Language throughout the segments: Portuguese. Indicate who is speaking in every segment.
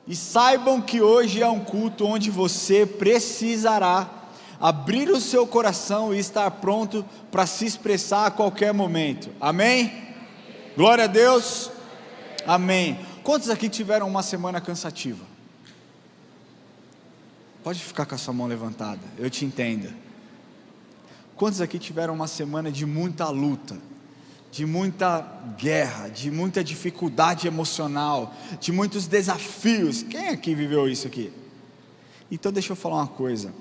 Speaker 1: E saibam que hoje é um culto onde você precisará abrir o seu coração e estar pronto para se expressar a qualquer momento. Amém? Glória a Deus. Amém. Quantos aqui tiveram uma semana cansativa? Pode ficar com a sua mão levantada, eu te entendo. Quantos aqui tiveram uma semana de muita luta, de muita guerra, de muita dificuldade emocional, de muitos desafios? Quem aqui viveu isso aqui? Então deixa eu falar uma coisa.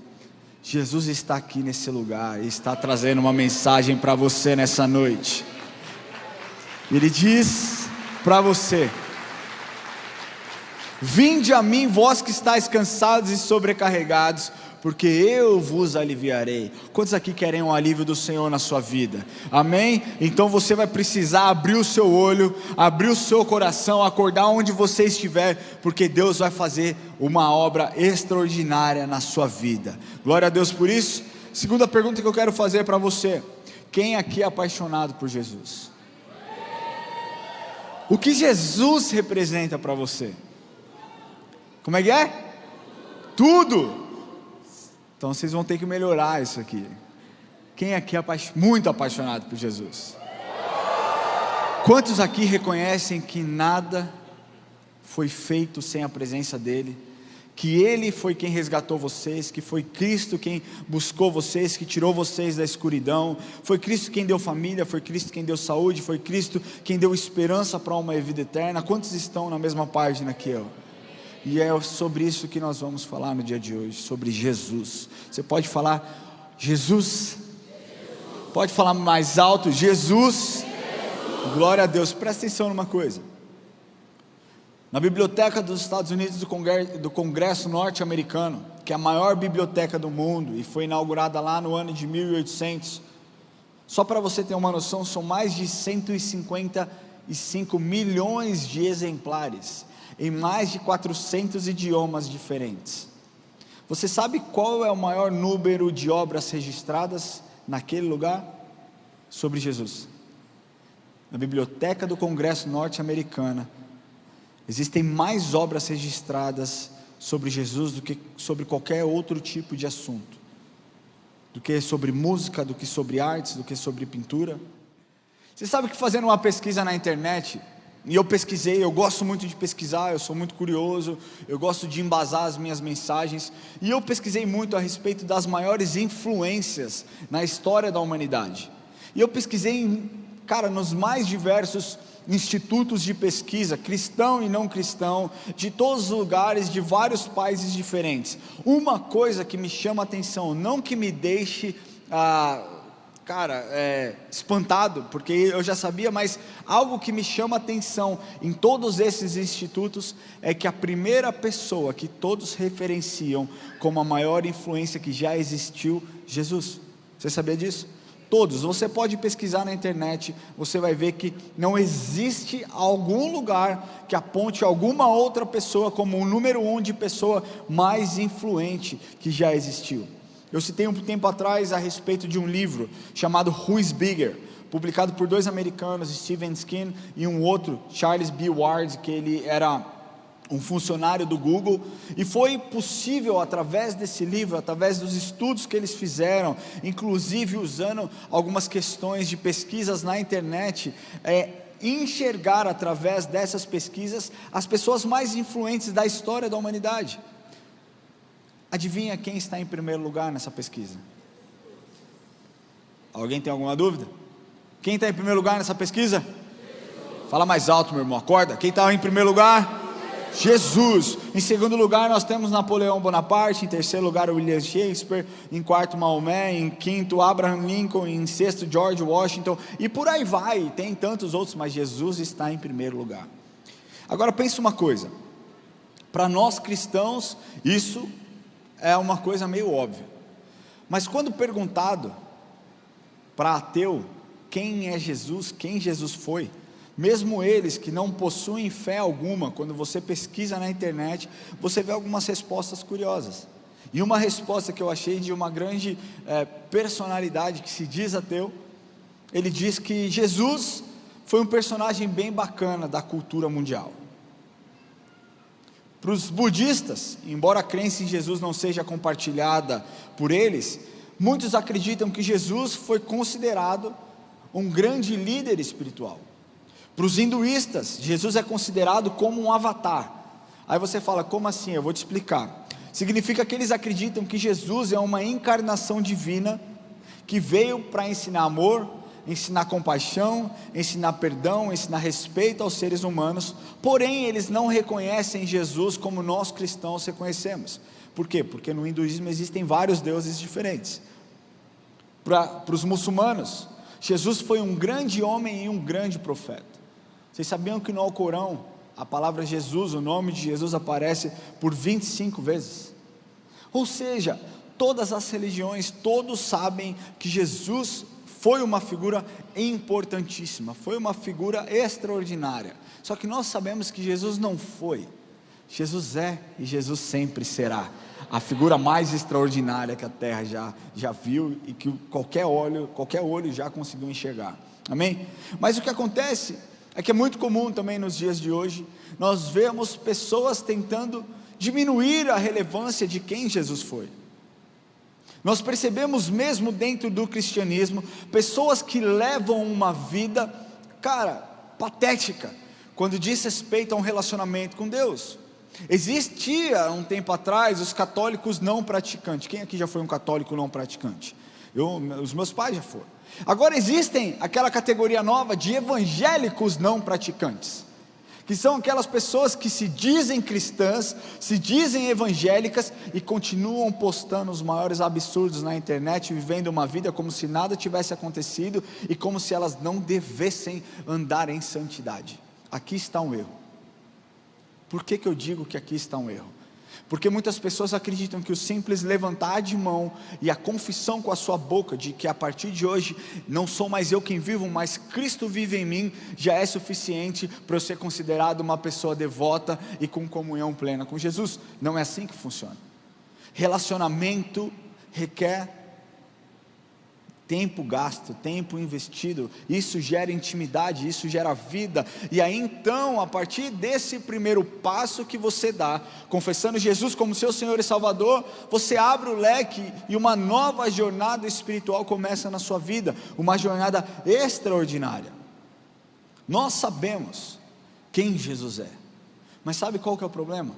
Speaker 1: Jesus está aqui nesse lugar e está trazendo uma mensagem para você nessa noite. Ele diz para você: vinde a mim, vós que estáis cansados e sobrecarregados, porque eu vos aliviarei. Quantos aqui querem um alívio do Senhor na sua vida? Amém? Então você vai precisar abrir o seu olho, abrir o seu coração, acordar onde você estiver, porque Deus vai fazer uma obra extraordinária na sua vida. Glória a Deus por isso. Segunda pergunta que eu quero fazer para você: quem aqui é apaixonado por Jesus? O que Jesus representa para você? Como é que é? Tudo! Então vocês vão ter que melhorar isso aqui. Quem aqui é muito apaixonado por Jesus? Quantos aqui reconhecem que nada foi feito sem a presença dEle? Que Ele foi quem resgatou vocês, que foi Cristo quem buscou vocês, que tirou vocês da escuridão, foi Cristo quem deu família, foi Cristo quem deu saúde, foi Cristo quem deu esperança para uma vida eterna? Quantos estão na mesma página que eu? E é sobre isso que nós vamos falar no dia de hoje, sobre Jesus. Você pode falar Jesus? Pode falar mais alto, Jesus? Glória a Deus. Presta atenção numa coisa. Na biblioteca dos Estados Unidos, do Congresso norte-americano, que é a maior biblioteca do mundo e foi inaugurada lá no ano de 1800, só para você ter uma noção, são mais de 155 milhões de exemplares em mais de 400 idiomas diferentes. Você sabe qual é o maior número de obras registradas naquele lugar? Sobre Jesus. Na biblioteca do Congresso norte-americana, existem mais obras registradas sobre Jesus do que sobre qualquer outro tipo de assunto, do que sobre música, do que sobre artes, do que sobre pintura. Você sabe que fazendo uma pesquisa na internet, e eu pesquisei, eu gosto muito de pesquisar, eu sou muito curioso, eu gosto de embasar as minhas mensagens, e eu pesquisei muito a respeito das maiores influências na história da humanidade. E eu pesquisei, nos mais diversos institutos de pesquisa, cristão e não cristão, de todos os lugares, de vários países diferentes. Uma coisa que me chama a atenção, não que me deixe espantado, porque eu já sabia, mas algo que me chama a atenção em todos esses institutos é que a primeira pessoa que todos referenciam como a maior influência que já existiu, Jesus. Você sabia disso? Todos. Você pode pesquisar na internet, você vai ver que não existe algum lugar que aponte alguma outra pessoa como o número 1 de pessoa mais influente que já existiu. Eu citei um tempo atrás a respeito de um livro chamado Who is Bigger, publicado por dois americanos, Stephen Skin e um outro, Charles B. Ward, que ele era um funcionário do Google, e foi possível através desse livro, através dos estudos que eles fizeram, inclusive usando algumas questões de pesquisas na internet, enxergar através dessas pesquisas as pessoas mais influentes da história da humanidade. Adivinha quem está em primeiro lugar nessa pesquisa? Alguém tem alguma dúvida? Quem está em primeiro lugar nessa pesquisa? Fala mais alto, meu irmão, acorda. Quem está em primeiro lugar? Jesus. Em segundo lugar nós temos Napoleão Bonaparte. Em terceiro lugar William Shakespeare. Em quarto Maomé. Em quinto Abraham Lincoln. Em sexto George Washington. E por aí vai, tem tantos outros, mas Jesus está em primeiro lugar. Agora pense uma coisa, para nós cristãos isso é uma coisa meio óbvia, mas quando perguntado para ateu quem é Jesus, quem Jesus foi, mesmo eles que não possuem fé alguma, quando você pesquisa na internet, você vê algumas respostas curiosas, e uma resposta que eu achei de uma grande personalidade que se diz ateu, ele diz que Jesus foi um personagem bem bacana da cultura mundial. Para os budistas, embora a crença em Jesus não seja compartilhada por eles, muitos acreditam que Jesus foi considerado um grande líder espiritual. Para os hinduístas, Jesus é considerado como um avatar. Aí você fala, como assim? Eu vou te explicar. Significa que eles acreditam que Jesus é uma encarnação divina, que veio para ensinar amor, ensinar compaixão, ensinar perdão, ensinar respeito aos seres humanos. Porém eles não reconhecem Jesus como nós cristãos reconhecemos. Por quê? Porque no hinduísmo existem vários deuses diferentes. Para os muçulmanos, Jesus foi um grande homem e um grande profeta. Vocês sabiam que no Alcorão a palavra Jesus, o nome de Jesus aparece por 25 vezes? Ou seja, todas as religiões, todos sabem que Jesus foi uma figura importantíssima, foi uma figura extraordinária. Só que nós sabemos que Jesus não foi. Jesus é e Jesus sempre será a figura mais extraordinária que a terra já viu e que qualquer olho já conseguiu enxergar. Amém? Mas o que acontece é que é muito comum também nos dias de hoje, nós vemos pessoas tentando diminuir a relevância de quem Jesus foi. Nós percebemos mesmo dentro do cristianismo, pessoas que levam uma vida, patética, quando diz respeito a um relacionamento com Deus. Existia um tempo atrás os católicos não praticantes. Quem aqui já foi um católico não praticante? Os meus pais já foram. Agora existem aquela categoria nova de evangélicos não praticantes, que são aquelas pessoas que se dizem cristãs, se dizem evangélicas e continuam postando os maiores absurdos na internet, vivendo uma vida como se nada tivesse acontecido e como se elas não devessem andar em santidade. Aqui está um erro. Por que eu digo que aqui está um erro? Porque muitas pessoas acreditam que o simples levantar de mão e a confissão com a sua boca de que a partir de hoje não sou mais eu quem vivo, mas Cristo vive em mim, já é suficiente para eu ser considerado uma pessoa devota e com comunhão plena com Jesus. Não é assim que funciona. Relacionamento requer tempo gasto, tempo investido, isso gera intimidade, isso gera vida, e aí então, a partir desse primeiro passo que você dá, confessando Jesus como seu Senhor e Salvador, você abre o leque e uma nova jornada espiritual começa na sua vida, uma jornada extraordinária. Nós sabemos quem Jesus é, mas sabe qual que é o problema?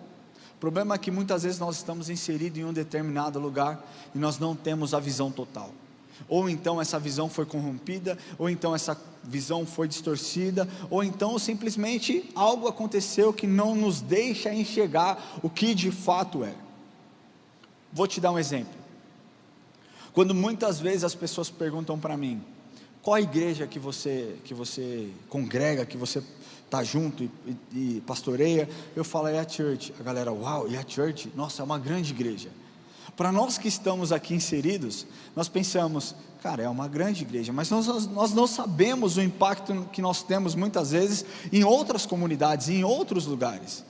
Speaker 1: O problema é que muitas vezes nós estamos inseridos em um determinado lugar, e nós não temos a visão total. Ou então essa visão foi corrompida, ou então essa visão foi distorcida, ou então simplesmente algo aconteceu que não nos deixa enxergar o que de fato é. Vou te dar um exemplo. Quando muitas vezes as pessoas perguntam para mim, qual a igreja que você congrega, que você está junto e pastoreia, eu falo, é a Church. A galera, uau, e a Church? Nossa, é uma grande igreja. Para nós que estamos aqui inseridos, nós pensamos, é uma grande igreja, mas nós não sabemos o impacto que nós temos muitas vezes em outras comunidades, em outros lugares.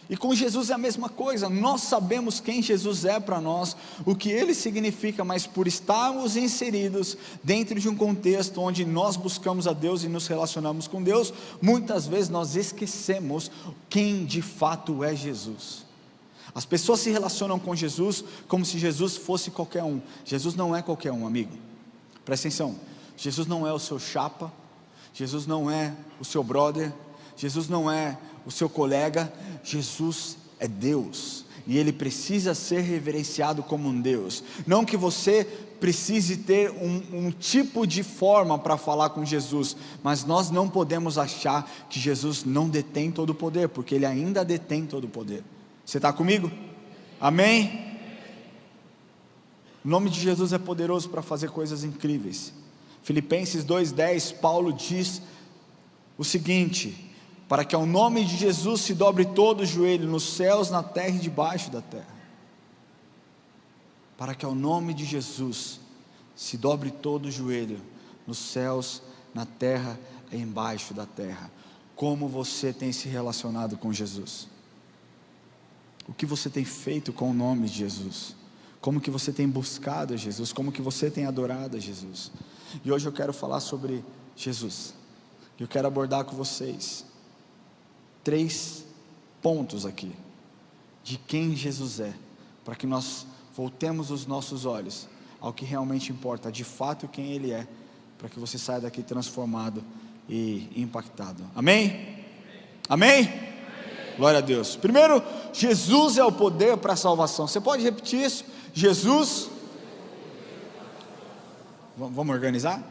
Speaker 1: E com Jesus é a mesma coisa, nós sabemos quem Jesus é para nós, o que Ele significa, mas por estarmos inseridos dentro de um contexto onde nós buscamos a Deus e nos relacionamos com Deus, muitas vezes nós esquecemos quem de fato é Jesus. As pessoas se relacionam com Jesus como se Jesus fosse qualquer um. Jesus não é qualquer um, amigo. Presta atenção, Jesus não é o seu chapa, Jesus não é o seu brother, Jesus não é o seu colega, Jesus é Deus, e Ele precisa ser reverenciado como um Deus. Não que você precise ter um tipo de forma para falar com Jesus, mas nós não podemos achar que Jesus não detém todo o poder, porque Ele ainda detém todo o poder. Você está comigo? Amém? O nome de Jesus é poderoso para fazer coisas incríveis. Filipenses 2:10, Paulo diz o seguinte: para que ao nome de Jesus se dobre todo o joelho, nos céus, na terra e debaixo da terra. Para que ao nome de Jesus se dobre todo o joelho, nos céus, na terra e embaixo da terra. Como você tem se relacionado com Jesus? O que você tem feito com o nome de Jesus? Como que você tem buscado a Jesus? Como que você tem adorado a Jesus? E hoje eu quero falar sobre Jesus. Eu quero abordar com vocês 3 pontos aqui. de quem Jesus é, para que nós voltemos os nossos olhos ao que realmente importa, de fato quem Ele é, para que você saia daqui transformado e impactado. Amém? Amém? Glória a Deus. Primeiro, Jesus é o poder para a salvação. Você pode repetir isso? Jesus. Vamos organizar?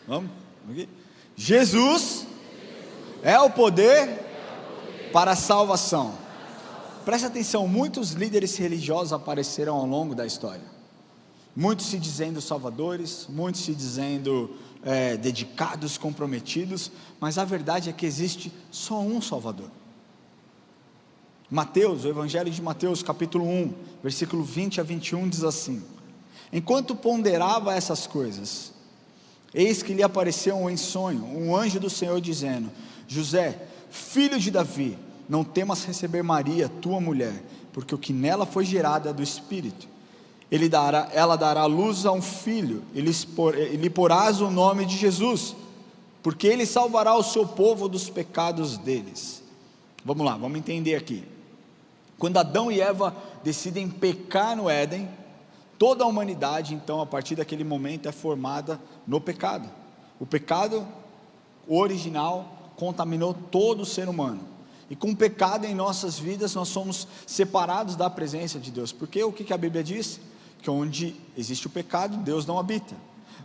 Speaker 1: Vamos? Aqui. Jesus é o poder para a salvação. Presta atenção, muitos líderes religiosos apareceram ao longo da história. Muitos se dizendo salvadores, muitos se dizendo dedicados, comprometidos, mas a verdade é que existe só um Salvador. Mateus, o Evangelho de Mateus, capítulo 1, versículo 20 a 21, diz assim: enquanto ponderava essas coisas, eis que lhe apareceu em sonho um anjo do Senhor dizendo: José, filho de Davi, não temas receber Maria, tua mulher, porque o que nela foi gerado é do Espírito. Ela dará luz a um filho, e lhe porás o nome de Jesus, porque ele salvará o seu povo dos pecados deles. Vamos lá, vamos entender aqui. Quando Adão e Eva decidem pecar no Éden, toda a humanidade, então, a partir daquele momento, é formada no pecado. O pecado original contaminou todo o ser humano, e com o pecado em nossas vidas, nós somos separados da presença de Deus, porque o que a Bíblia diz? Que onde existe o pecado, Deus não habita.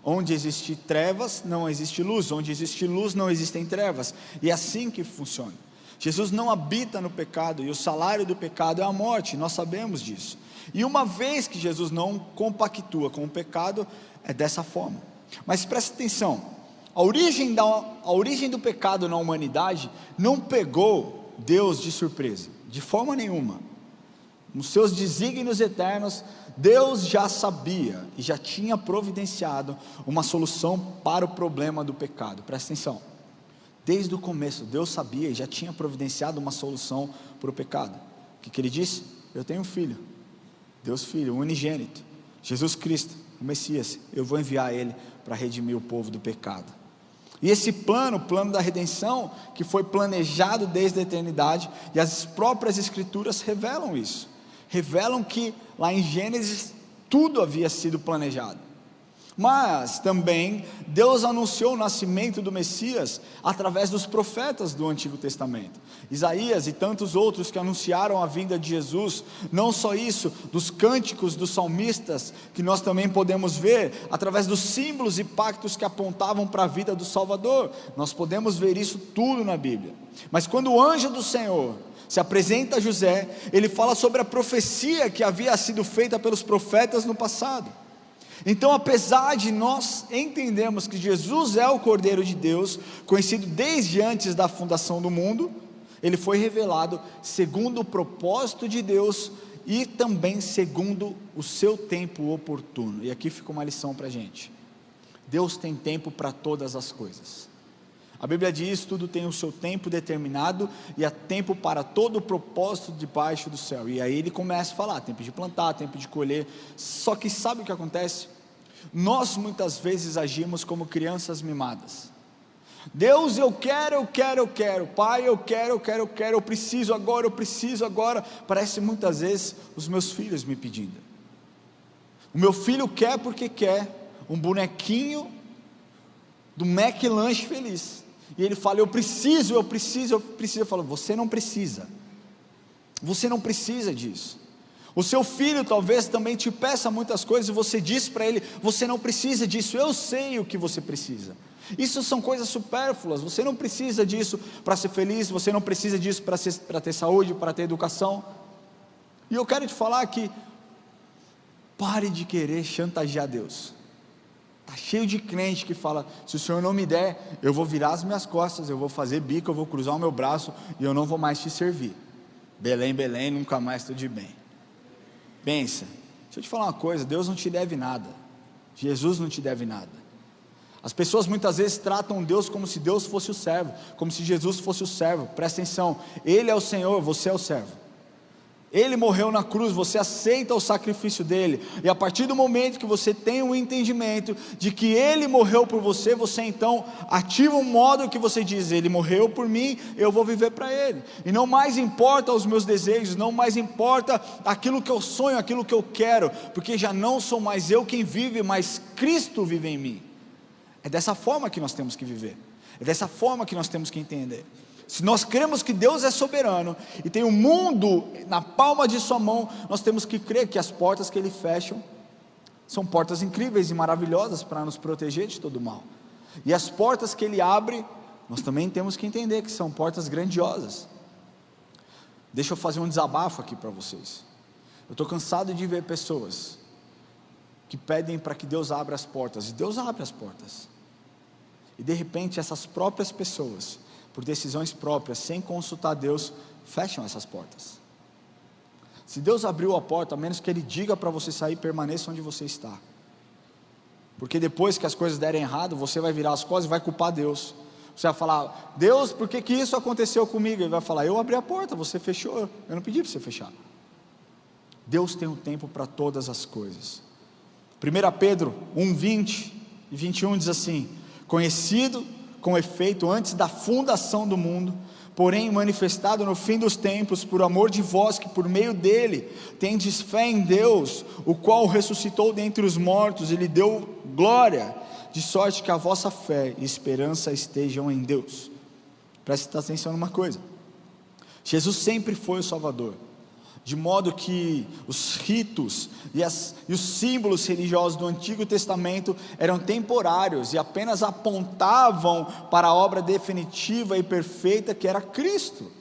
Speaker 1: Onde existe trevas, não existe luz. Onde existe luz, não existem trevas. E é assim que funciona. Jesus não habita no pecado, e o salário do pecado é a morte, nós sabemos disso. E uma vez que Jesus não compactua com o pecado, é dessa forma. Mas presta atenção, a origem do pecado na humanidade não pegou Deus de surpresa, de forma nenhuma. Nos seus desígnios eternos, Deus já sabia e já tinha providenciado uma solução para o problema do pecado. Presta atenção, desde o começo Deus sabia e já tinha providenciado uma solução para o pecado. O que ele disse? Eu tenho um filho, Deus Filho, unigênito, Jesus Cristo, o Messias, eu vou enviar ele para redimir o povo do pecado. E esse plano, o plano da redenção, que foi planejado desde a eternidade, e as próprias escrituras revelam isso, revelam que lá em Gênesis tudo havia sido planejado. Mas também Deus anunciou o nascimento do Messias através dos profetas do Antigo Testamento, Isaías e tantos outros que anunciaram a vinda de Jesus. Não só isso, dos cânticos dos salmistas, que nós também podemos ver através dos símbolos e pactos que apontavam para a vida do Salvador. Nós podemos ver isso tudo na Bíblia. Mas quando o anjo do Senhor se apresenta a José, ele fala sobre a profecia que havia sido feita pelos profetas no passado. Então, apesar de nós entendermos que Jesus é o Cordeiro de Deus, conhecido desde antes da fundação do mundo, ele foi revelado segundo o propósito de Deus e também segundo o seu tempo oportuno. E aqui fica uma lição para a gente: Deus tem tempo para todas as coisas. A Bíblia diz: tudo tem o seu tempo determinado, e há tempo para todo o propósito debaixo do céu. E aí ele começa a falar: tempo de plantar, tempo de colher. Só que sabe o que acontece? Nós muitas vezes agimos como crianças mimadas. Deus, eu quero, Pai, eu quero, eu preciso agora. Parece muitas vezes os meus filhos me pedindo. O meu filho quer porque quer um bonequinho do McLanche feliz, e ele fala: eu preciso. Eu falo: você não precisa disso. O seu filho talvez também te peça muitas coisas, e você diz para ele: você não precisa disso, eu sei o que você precisa. Isso são coisas supérfluas, você não precisa disso para ser feliz, você não precisa disso para ter saúde, para ter educação. E eu quero te falar que pare de querer chantagear Deus. Está cheio de crente que fala: se o Senhor não me der, eu vou virar as minhas costas, eu vou fazer bico, eu vou cruzar o meu braço, e eu não vou mais te servir. Belém, nunca mais estou de bem. Pensa, deixa eu te falar uma coisa: Deus não te deve nada, Jesus não te deve nada. As pessoas muitas vezes tratam Deus como se Deus fosse o servo, como se Jesus fosse o servo. Presta atenção, Ele é o Senhor, você é o servo. Ele morreu na cruz, você aceita o sacrifício dele, e a partir do momento que você tem o entendimento de que ele morreu por você, você então ativa um modo que você diz: ele morreu por mim, eu vou viver para ele, e não mais importa os meus desejos, não mais importa aquilo que eu sonho, aquilo que eu quero, porque já não sou mais eu quem vive, mas Cristo vive em mim. É dessa forma que nós temos que viver, é dessa forma que nós temos que entender. Se nós cremos que Deus é soberano e tem o mundo na palma de sua mão, nós temos que crer que as portas que Ele fecha são portas incríveis e maravilhosas para nos proteger de todo mal, e as portas que Ele abre, nós também temos que entender que são portas grandiosas. Deixa eu fazer um desabafo aqui para vocês. Eu estou cansado de ver pessoas que pedem para que Deus abra as portas, e Deus abre as portas, e de repente essas próprias pessoas, por decisões próprias, sem consultar Deus, fecham essas portas. Se Deus abriu a porta, a menos que Ele diga para você sair, permaneça onde você está, porque depois que as coisas derem errado, você vai virar as costas e vai culpar Deus. Você vai falar: Deus, por que isso aconteceu comigo? Ele vai falar: eu abri a porta, você fechou, eu não pedi para você fechar. Deus tem um tempo para todas as coisas. 1 Pedro 1:20 e 21 diz assim: conhecido com efeito antes da fundação do mundo, porém manifestado no fim dos tempos, por amor de vós, que por meio dele tendes fé em Deus, o qual ressuscitou dentre os mortos e lhe deu glória, de sorte que a vossa fé e esperança estejam em Deus. Preste atenção numa coisa: Jesus sempre foi o Salvador, de modo que os ritos e os símbolos religiosos do Antigo Testamento eram temporários e apenas apontavam para a obra definitiva e perfeita que era Cristo.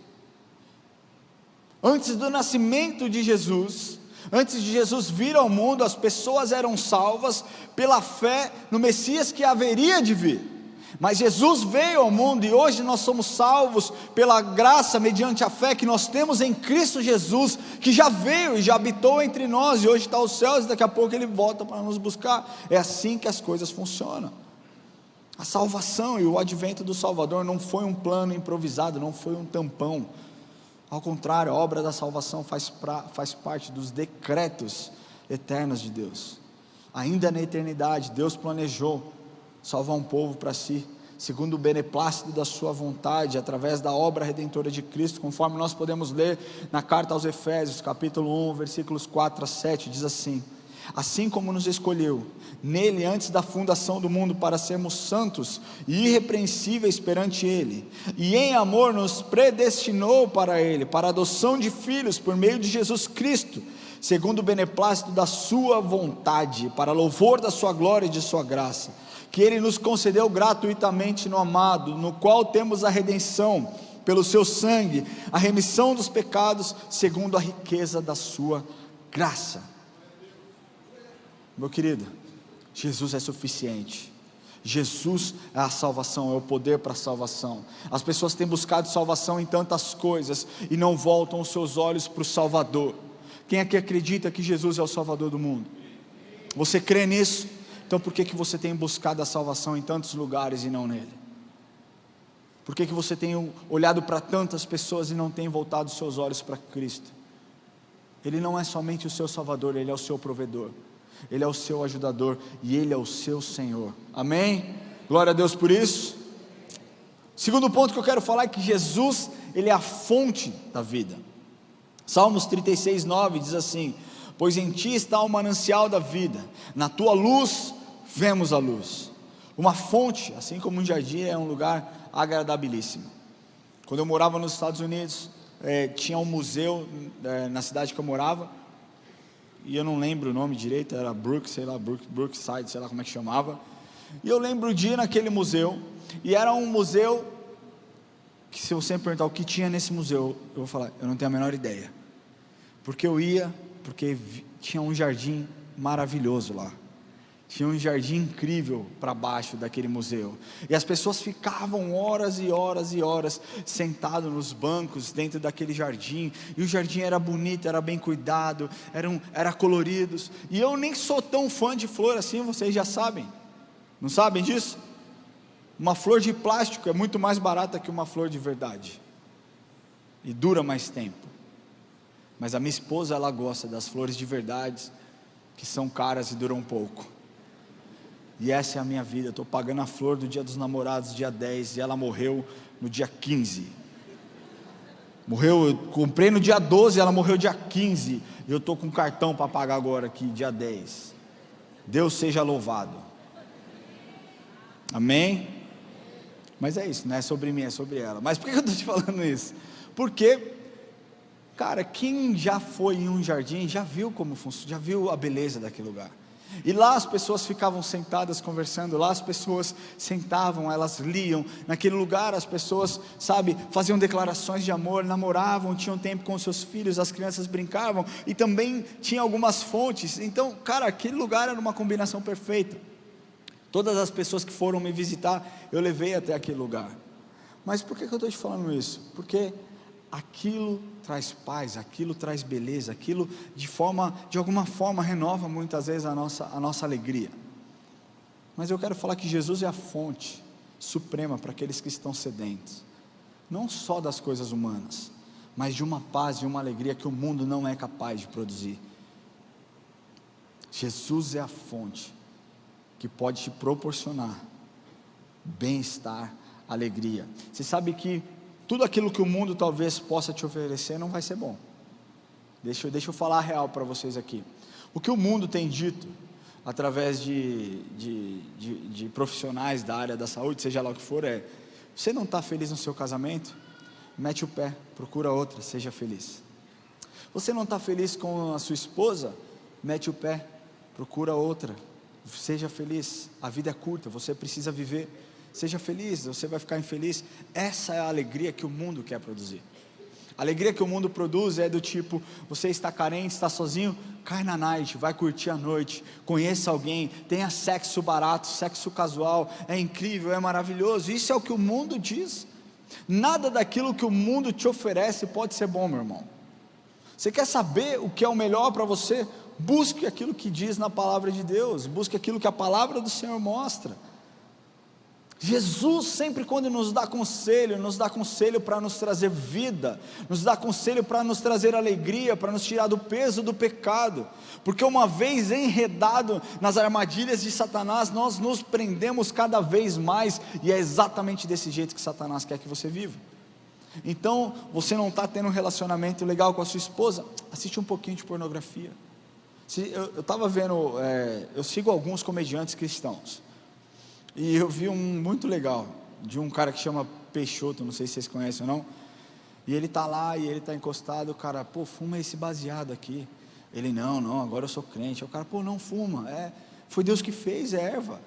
Speaker 1: Antes do nascimento de Jesus, antes de Jesus vir ao mundo, as pessoas eram salvas pela fé no Messias que haveria de vir. Mas Jesus veio ao mundo e hoje nós somos salvos pela graça, mediante a fé que nós temos em Cristo Jesus, que já veio e já habitou entre nós, e hoje está aos céus, e daqui a pouco Ele volta para nos buscar. É assim que as coisas funcionam. A salvação e o advento do Salvador não foi um plano improvisado, não foi um tampão. Ao contrário, a obra da salvação faz parte dos decretos eternos de Deus. Ainda na eternidade, Deus planejou salvar um povo para si, segundo o beneplácito da sua vontade, através da obra redentora de Cristo, conforme nós podemos ler na carta aos Efésios, capítulo 1, versículos 4 a 7, diz assim: assim como nos escolheu nele antes da fundação do mundo para sermos santos e irrepreensíveis perante ele, e em amor nos predestinou para ele, para a adoção de filhos por meio de Jesus Cristo, segundo o beneplácito da sua vontade, para louvor da sua glória e de sua graça, que Ele nos concedeu gratuitamente no amado, no qual temos a redenção, pelo seu sangue, a remissão dos pecados, segundo a riqueza da sua graça. Meu querido, Jesus é suficiente. Jesus é a salvação, é o poder para a salvação. As pessoas têm buscado salvação em tantas coisas e não voltam os seus olhos para o Salvador. Quem aqui acredita que Jesus é o Salvador do mundo? Você crê nisso? Então por que você tem buscado a salvação em tantos lugares e não nele? Por que você tem olhado para tantas pessoas e não tem voltado os seus olhos para Cristo? Ele não é somente o seu Salvador, Ele é o seu provedor, Ele é o seu ajudador e Ele é o seu Senhor. Amém? Glória a Deus por isso. Segundo ponto que eu quero falar é que Jesus, Ele é a fonte da vida. Salmos 36:9 diz assim: pois em ti está o manancial da vida, na tua luz vemos a luz. Uma fonte, assim como um jardim, é um lugar agradabilíssimo. Quando eu morava nos Estados Unidos, tinha um museu na cidade que eu morava, e eu não lembro o nome direito, era Brookside, sei lá como é que chamava. E eu lembro de ir naquele museu, e era um museu que, se você me perguntar o que tinha nesse museu, eu vou falar: eu não tenho a menor ideia, porque tinha um jardim maravilhoso lá, tinha um jardim incrível para baixo daquele museu, e as pessoas ficavam horas e horas e horas sentados nos bancos dentro daquele jardim, e o jardim era bonito, era bem cuidado, era coloridos, e eu nem sou tão fã de flor assim, vocês já sabem, não sabem disso? Uma flor de plástico é muito mais barata que uma flor de verdade, e dura mais tempo. Mas a minha esposa, ela gosta das flores de verdade, que são caras e duram pouco. E essa é a minha vida. Eu estou pagando a flor do dia dos namorados, dia 10, e ela morreu no dia 15. Eu comprei no dia 12, ela morreu dia 15. E eu estou com cartão para pagar agora aqui, dia 10. Deus seja louvado. Amém? Mas é isso, não é sobre mim, é sobre ela. Mas por que eu estou te falando isso? Porque, cara, quem já foi em um jardim, já viu como funciona, já viu a beleza daquele lugar. E lá as pessoas ficavam sentadas conversando, lá as pessoas sentavam, elas liam, naquele lugar as pessoas, sabe, faziam declarações de amor, namoravam, tinham tempo com seus filhos, as crianças brincavam, e também tinha algumas fontes. Então, cara, aquele lugar era uma combinação perfeita. Todas as pessoas que foram me visitar, eu levei até aquele lugar. Mas por que eu estou te falando isso? Porque aquilo traz paz, aquilo traz beleza, aquilo de alguma forma renova muitas vezes a nossa alegria. Mas eu quero falar que Jesus é a fonte suprema para aqueles que estão sedentos, não só das coisas humanas, mas de uma paz e uma alegria que o mundo não é capaz de produzir. Jesus é a fonte que pode te proporcionar bem-estar, alegria. Você sabe que tudo aquilo que o mundo talvez possa te oferecer não vai ser bom. Deixa eu falar a real para vocês aqui. O que o mundo tem dito, através de profissionais da área da saúde, seja lá o que for, você não está feliz no seu casamento? Mete o pé, procura outra, seja feliz. Você não está feliz com a sua esposa? Mete o pé, procura outra, seja feliz. A vida é curta, você precisa viver. Seja feliz, você vai ficar infeliz. Essa é a alegria que o mundo quer produzir. A alegria que o mundo produz é do tipo: você está carente, está sozinho, cai na night, vai curtir a noite, conheça alguém, tenha sexo barato, sexo casual, é incrível, é maravilhoso. Isso é o que o mundo diz. Nada daquilo que o mundo te oferece pode ser bom, meu irmão. Você quer saber o que é o melhor para você? Busque aquilo que diz na palavra de Deus, busque aquilo que a palavra do Senhor mostra. Jesus sempre, quando nos dá conselho para nos trazer vida, nos dá conselho para nos trazer alegria, para nos tirar do peso do pecado, porque uma vez enredado nas armadilhas de Satanás, nós nos prendemos cada vez mais, e é exatamente desse jeito que Satanás quer que você viva. Então, você não está tendo um relacionamento legal com a sua esposa? Assiste um pouquinho de pornografia. Eu estava vendo, eu sigo alguns comediantes cristãos, e eu vi um muito legal, de um cara que chama Peixoto, não sei se vocês conhecem ou não, e ele está lá, e ele está encostado, o cara, pô, fuma esse baseado aqui, ele, não, agora eu sou crente, o cara, pô, não fuma, foi Deus que fez, é erva,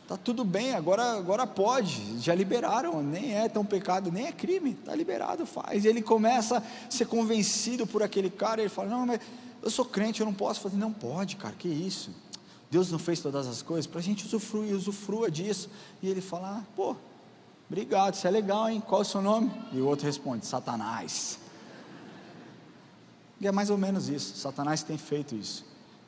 Speaker 1: está tudo bem, agora pode, já liberaram, nem é tão pecado, nem é crime, está liberado, faz. E ele começa a ser convencido por aquele cara, ele fala, não, mas eu sou crente, eu não posso fazer. Não pode, cara, que isso, Deus não fez todas as coisas para a gente usufrua disso. E ele fala, pô, obrigado, isso é legal, hein, qual é o seu nome? E o outro responde, Satanás. E é mais ou menos isso, Satanás tem feito isso,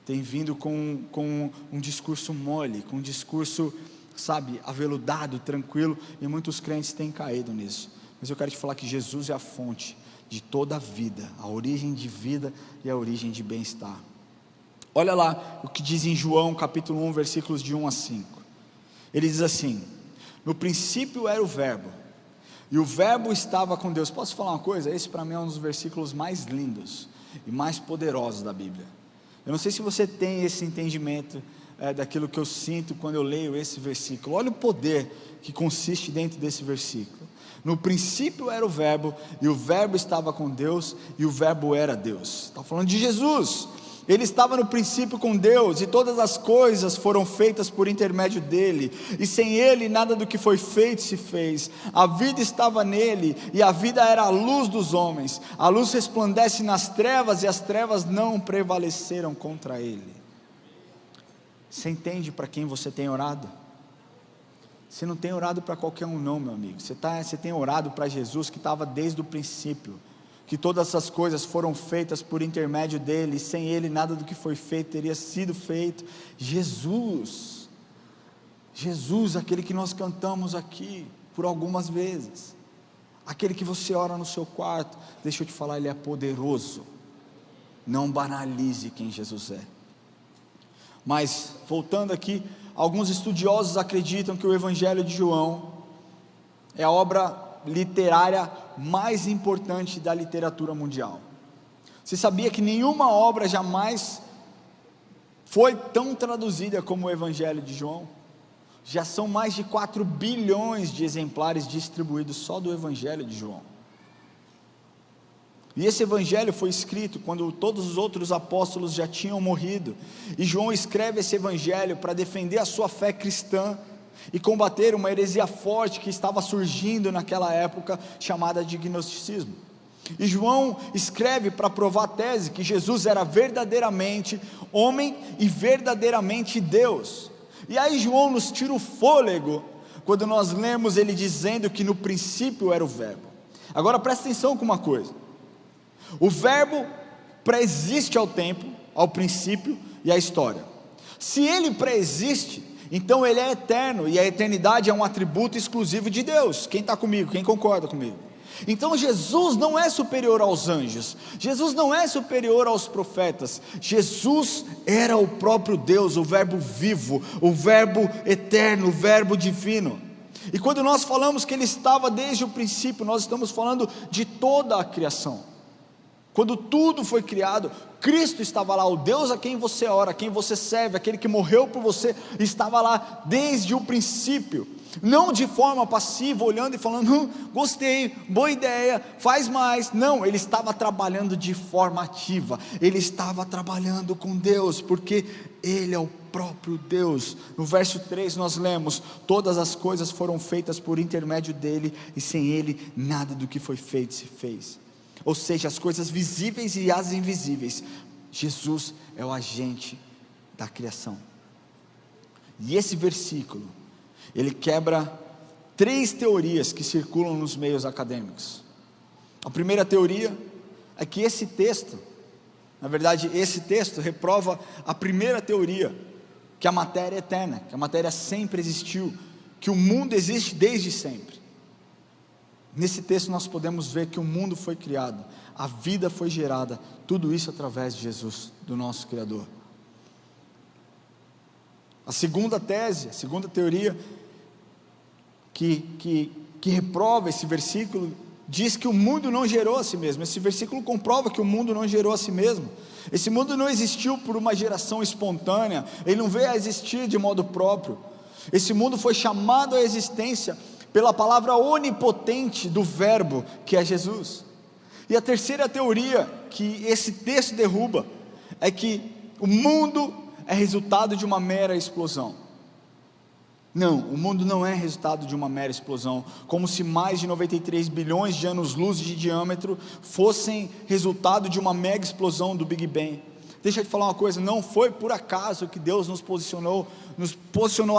Speaker 1: tem vindo com um discurso mole, com um discurso, sabe, aveludado, tranquilo, e muitos crentes têm caído nisso. Mas eu quero te falar que Jesus é a fonte de toda a vida, a origem de vida e a origem de bem-estar. Olha lá o que diz em João capítulo 1, versículos de 1 a 5, ele diz assim, no princípio era o verbo, e o verbo estava com Deus. Posso falar uma coisa? Esse para mim é um dos versículos mais lindos e mais poderosos da Bíblia. Eu não sei se você tem esse entendimento daquilo que eu sinto quando eu leio esse versículo. Olha o poder que consiste dentro desse versículo. No princípio era o verbo, e o verbo estava com Deus, e o verbo era Deus. Está falando de Jesus. Ele estava no princípio com Deus, e todas as coisas foram feitas por intermédio dele, e sem ele nada do que foi feito se fez. A vida estava nele, e a vida era a luz dos homens. A luz resplandece nas trevas, e as trevas não prevaleceram contra ele. Você entende para quem você tem orado? Você não tem orado para qualquer um não, meu amigo. Você tem orado para Jesus, que estava desde o princípio, que todas essas coisas foram feitas por intermédio dele, e sem ele nada do que foi feito teria sido feito. Jesus, aquele que nós cantamos aqui por algumas vezes, aquele que você ora no seu quarto, deixa eu te falar, ele é poderoso. Não banalize quem Jesus é. Mas, voltando aqui, alguns estudiosos acreditam que o Evangelho de João é a obra literária mais importante da literatura mundial. Você sabia que nenhuma obra jamais foi tão traduzida como o Evangelho de João? Já são mais de 4 bilhões de exemplares distribuídos só do Evangelho de João. E esse Evangelho foi escrito quando todos os outros apóstolos já tinham morrido, e João escreve esse Evangelho para defender a sua fé cristã, e combater uma heresia forte que estava surgindo naquela época, chamada de gnosticismo. E João escreve para provar a tese que Jesus era verdadeiramente homem e verdadeiramente Deus. E aí João nos tira o fôlego quando nós lemos ele dizendo que no princípio era o verbo. Agora presta atenção com uma coisa: o verbo pré-existe ao tempo, ao princípio e à história. Se ele pré-existe, então ele é eterno, e a eternidade é um atributo exclusivo de Deus. Quem está comigo? Quem concorda comigo? Então Jesus não é superior aos anjos, Jesus não é superior aos profetas, Jesus era o próprio Deus, o verbo vivo, o verbo eterno, o verbo divino. E quando nós falamos que ele estava desde o princípio, nós estamos falando de toda a criação. Quando tudo foi criado, Cristo estava lá, o Deus a quem você ora, a quem você serve, aquele que morreu por você, estava lá desde o princípio, não de forma passiva, olhando e falando, gostei, boa ideia, faz mais. Não, ele estava trabalhando de forma ativa, ele estava trabalhando com Deus, porque ele é o próprio Deus. No verso 3 nós lemos, todas as coisas foram feitas por intermédio dele, e sem ele nada do que foi feito se fez. Ou seja, as coisas visíveis e as invisíveis, Jesus é o agente da criação. E esse versículo, ele quebra 3 teorias que circulam nos meios acadêmicos. A primeira teoria é que esse texto, na verdade esse texto reprova a primeira teoria, que a matéria é eterna, que a matéria sempre existiu, que o mundo existe desde sempre. Nesse texto nós podemos ver que o mundo foi criado, a vida foi gerada, tudo isso através de Jesus, do nosso Criador. A segunda tese, a segunda teoria que reprova esse versículo, diz que o mundo não gerou a si mesmo. Esse versículo comprova que o mundo não gerou a si mesmo. Esse mundo não existiu por uma geração espontânea, ele não veio a existir de modo próprio. Esse mundo foi chamado à existência pela palavra onipotente do verbo, que é Jesus. E a terceira teoria que esse texto derruba, é que o mundo é resultado de uma mera explosão. Não, o mundo não é resultado de uma mera explosão, como se mais de 93 bilhões de anos-luz de diâmetro fossem resultado de uma mega explosão do Big Bang. Deixa eu te falar uma coisa, não foi por acaso que Deus nos posicionou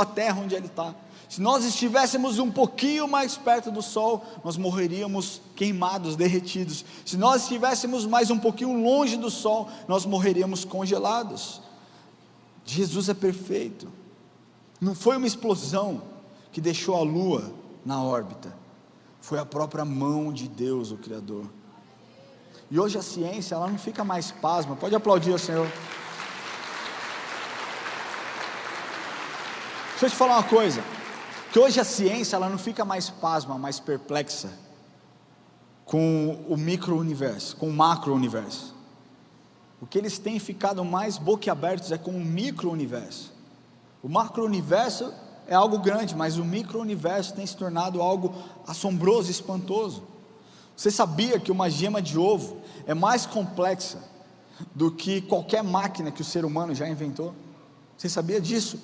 Speaker 1: a terra onde Ele está. Se nós estivéssemos um pouquinho mais perto do sol, nós morreríamos queimados, derretidos. Se nós estivéssemos mais um pouquinho longe do sol, nós morreríamos congelados. Jesus é perfeito. Não foi uma explosão que deixou a lua na órbita, foi a própria mão de Deus, o Criador. E hoje a ciência, ela não fica mais pasma. Pode aplaudir o Senhor. Deixa eu te falar uma coisa, que hoje a ciência, ela não fica mais pasma, mais perplexa com o micro-universo, com o macro-universo. O que eles têm ficado mais boquiabertos é com o micro-universo. O macro-universo é algo grande, mas o micro-universo tem se tornado algo assombroso, espantoso. Você sabia que uma gema de ovo é mais complexa do que qualquer máquina que o ser humano já inventou? Você sabia disso?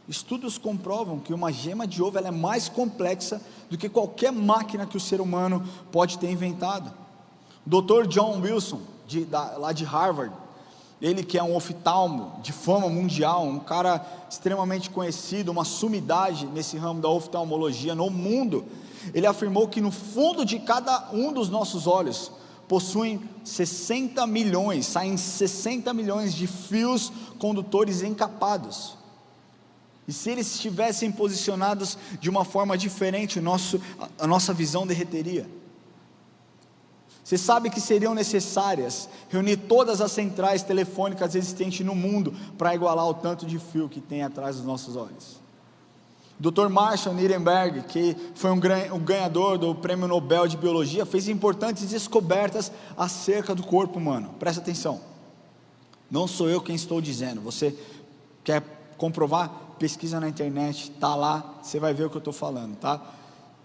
Speaker 1: Estudos comprovam que uma gema de ovo ela é mais complexa do que qualquer máquina que o ser humano pode ter inventado. O Dr. John Wilson, lá de Harvard, ele que é um oftalmo de fama mundial, um cara extremamente conhecido, uma sumidade nesse ramo da oftalmologia no mundo, ele afirmou que no fundo de cada um dos nossos olhos possuem 60 milhões, saem 60 milhões de fios condutores encapados. E se eles estivessem posicionados de uma forma diferente, a nossa visão derreteria. Você sabe que seriam necessárias reunir todas as centrais telefônicas existentes no mundo para igualar o tanto de fio que tem atrás dos nossos olhos. Dr. Marshall Nirenberg, que foi um ganhador do Prêmio Nobel de Biologia, fez importantes descobertas acerca do corpo humano. Presta atenção, não sou eu quem estou dizendo. Você quer comprovar? Pesquisa na internet, está lá, você vai ver o que eu estou falando, tá?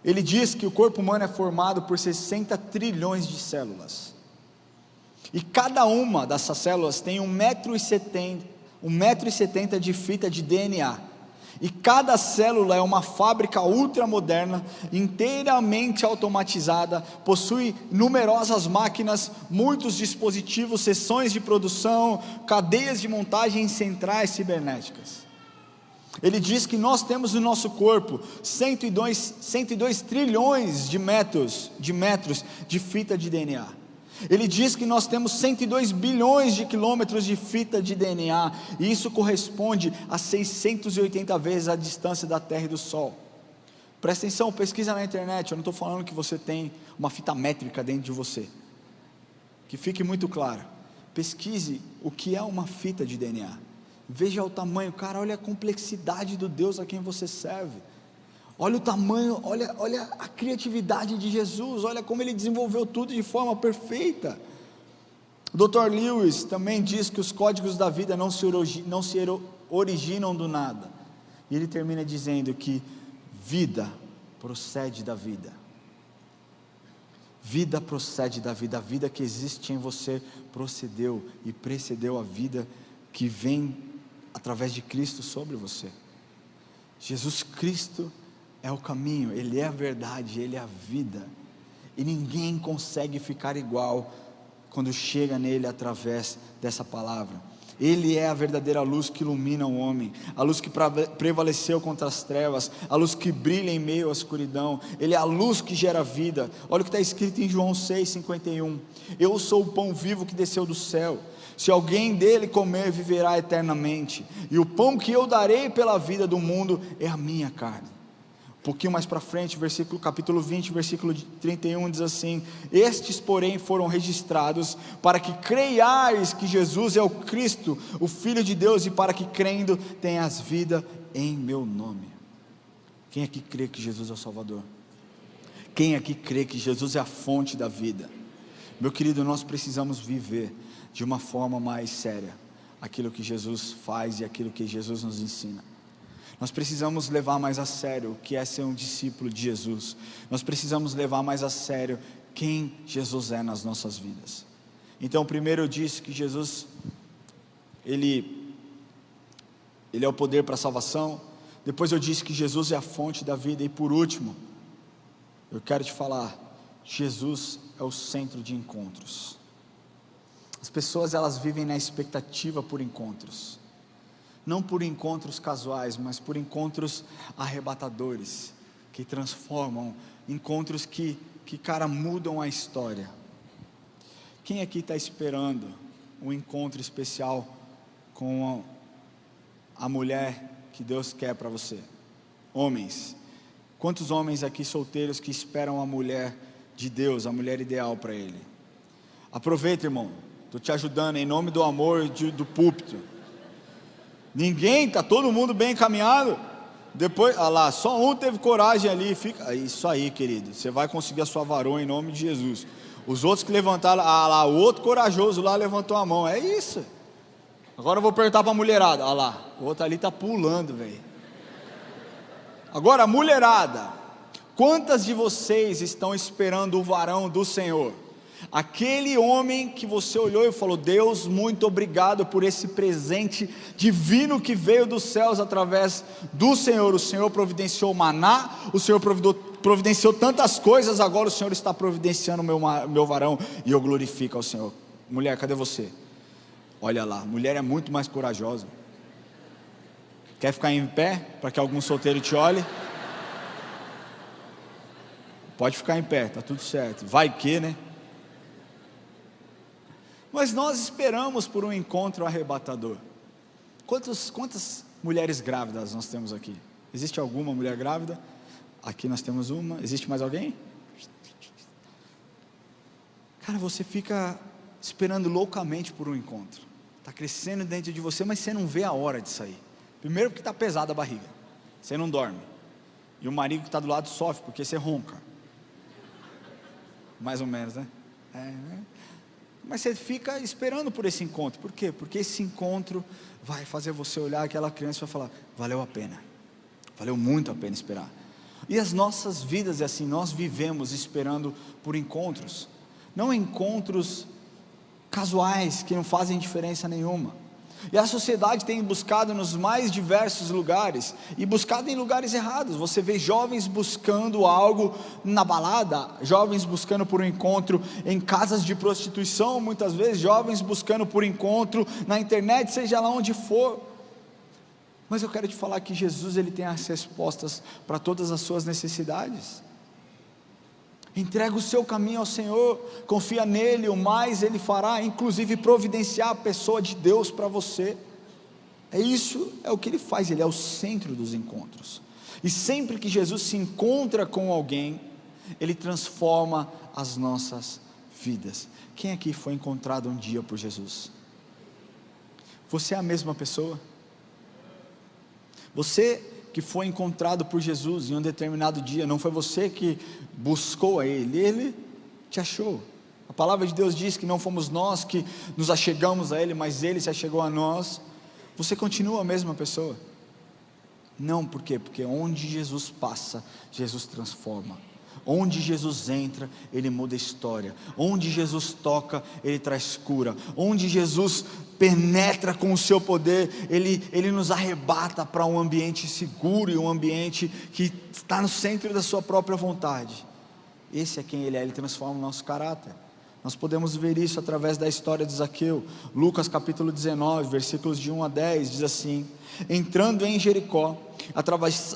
Speaker 1: Ele diz que o corpo humano é formado por 60 trilhões de células, e cada uma dessas células tem 1,70 m de fita de DNA, e cada célula é uma fábrica ultramoderna, inteiramente automatizada, possui numerosas máquinas, muitos dispositivos, seções de produção, cadeias de montagem e centrais cibernéticas. Ele diz que nós temos no nosso corpo 102 trilhões de metros de fita de DNA. Ele diz que nós temos 102 bilhões de quilômetros de fita de DNA, e isso corresponde a 680 vezes a distância da Terra e do Sol. Presta atenção, pesquisa na internet. Eu não estou falando que você tem uma fita métrica dentro de você, que fique muito claro. Pesquise o que é uma fita de DNA. Veja o tamanho, cara, olha a complexidade do Deus a quem você serve. Olha o tamanho, olha a criatividade de Jesus, olha como Ele desenvolveu tudo de forma perfeita. O Dr. Lewis também diz que os códigos da vida não se originam do nada. E ele termina dizendo que vida procede da vida. Vida procede da vida, a vida que existe em você procedeu e precedeu a vida que vem através de Cristo sobre você. Jesus Cristo é o caminho, Ele é a verdade, Ele é a vida, e ninguém consegue ficar igual quando chega nele através dessa palavra. Ele é a verdadeira luz que ilumina o homem, a luz que prevaleceu contra as trevas, a luz que brilha em meio à escuridão. Ele é a luz que gera vida. Olha o que está escrito em João 6,51: eu sou o pão vivo que desceu do céu, se alguém dele comer, viverá eternamente, e o pão que eu darei pela vida do mundo é a minha carne. Um pouquinho mais para frente, capítulo 20, versículo 31, diz assim: estes porém foram registrados para que creiais que Jesus é o Cristo, o Filho de Deus, e para que crendo tenhas vida em meu nome. Quem aqui crê que Jesus é o Salvador? Quem aqui crê que Jesus é a fonte da vida? Meu querido, nós precisamos viver de uma forma mais séria aquilo que Jesus faz e aquilo que Jesus nos ensina. Nós precisamos levar mais a sério o que é ser um discípulo de Jesus. Nós precisamos levar mais a sério quem Jesus é nas nossas vidas. Então, primeiro eu disse que Jesus, Ele é o poder para a salvação. Depois eu disse que Jesus é a fonte da vida. E por último, eu quero te falar, Jesus é o centro de encontros. As pessoas, elas vivem na expectativa por encontros, não por encontros casuais, mas por encontros arrebatadores, que transformam, encontros que cara, mudam a história. Quem aqui está esperando um encontro especial com a mulher que Deus quer para você? Homens, quantos homens aqui solteiros que esperam a mulher de Deus, a mulher ideal para ele? Aproveita, irmão, estou te ajudando em nome do amor do púlpito. Ninguém, está todo mundo bem encaminhado? Depois, olha lá, só um teve coragem ali, fica, isso aí, querido, você vai conseguir a sua varoa em nome de Jesus. Os outros que levantaram, lá, o outro corajoso lá levantou a mão, é isso. Agora eu vou perguntar para a mulherada, olha lá, o outro ali está pulando, velho. Agora, a mulherada, quantas de vocês estão esperando o varão do Senhor? Aquele homem que você olhou e falou: Deus, muito obrigado por esse presente divino que veio dos céus através do Senhor. O Senhor providenciou maná, o Senhor providenciou tantas coisas, agora o Senhor está providenciando o meu varão, e eu glorifico ao Senhor. Mulher, cadê você? Olha lá, mulher é muito mais corajosa. Quer ficar em pé, para que algum solteiro te olhe? Pode ficar em pé, está tudo certo, vai que, né? Mas nós esperamos por um encontro arrebatador. Quantas mulheres grávidas nós temos aqui? Existe alguma mulher grávida? Aqui nós temos uma. Existe mais alguém? Cara, você fica esperando loucamente por um encontro. Está crescendo dentro de você, mas você não vê a hora de sair. Primeiro porque está pesada a barriga. Você não dorme. E o marido que está do lado sofre porque você ronca. Mais ou menos, né? Né? Mas você fica esperando por esse encontro. Por quê? Porque esse encontro vai fazer você olhar aquela criança e vai falar: valeu a pena. Valeu muito a pena esperar. E as nossas vidas é assim, nós vivemos esperando por encontros. Não encontros casuais que não fazem diferença nenhuma. E a sociedade tem buscado nos mais diversos lugares, e buscado em lugares errados. Você vê jovens buscando algo na balada, jovens buscando por um encontro em casas de prostituição, muitas vezes jovens buscando por encontro na internet, seja lá onde for. Mas eu quero te falar que Jesus, Ele tem as respostas para todas as suas necessidades. Entrega o seu caminho ao Senhor, confia nele, o mais Ele fará, inclusive providenciar a pessoa de Deus para você. Isso é o que Ele faz, Ele é o centro dos encontros. E sempre que Jesus se encontra com alguém, Ele transforma as nossas vidas. Quem aqui foi encontrado um dia por Jesus? Você é a mesma pessoa? Você que foi encontrado por Jesus em um determinado dia, não foi você que buscou a Ele, Ele te achou. A palavra de Deus diz que não fomos nós que nos achegamos a Ele, mas Ele se achegou a nós. Você continua a mesma pessoa? Não, por quê? Porque onde Jesus passa, Jesus transforma. Onde Jesus entra, Ele muda a história. Onde Jesus toca, Ele traz cura. Onde Jesus penetra com o seu poder, Ele nos arrebata para um ambiente seguro e um ambiente que está no centro da sua própria vontade. Esse é quem Ele é, Ele transforma o nosso caráter. Nós podemos ver isso através da história de Zaqueu. Lucas capítulo 19, versículos de 1 a 10, diz assim: entrando em Jericó,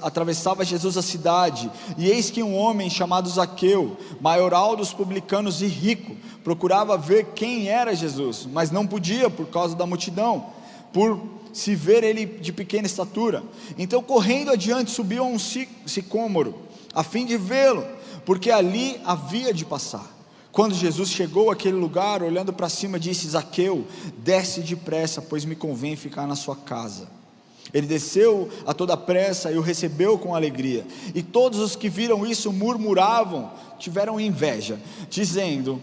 Speaker 1: atravessava Jesus a cidade, e eis que um homem chamado Zaqueu, maioral dos publicanos e rico, procurava ver quem era Jesus, mas não podia por causa da multidão, por se ver ele de pequena estatura. Então, correndo adiante, subiu a um sicômoro, a fim de vê-lo, porque ali havia de passar. Quando Jesus chegou àquele lugar, olhando para cima, disse: Zaqueu, desce depressa, pois me convém ficar na sua casa. Ele desceu a toda pressa e o recebeu com alegria. E todos os que viram isso murmuravam, tiveram inveja, dizendo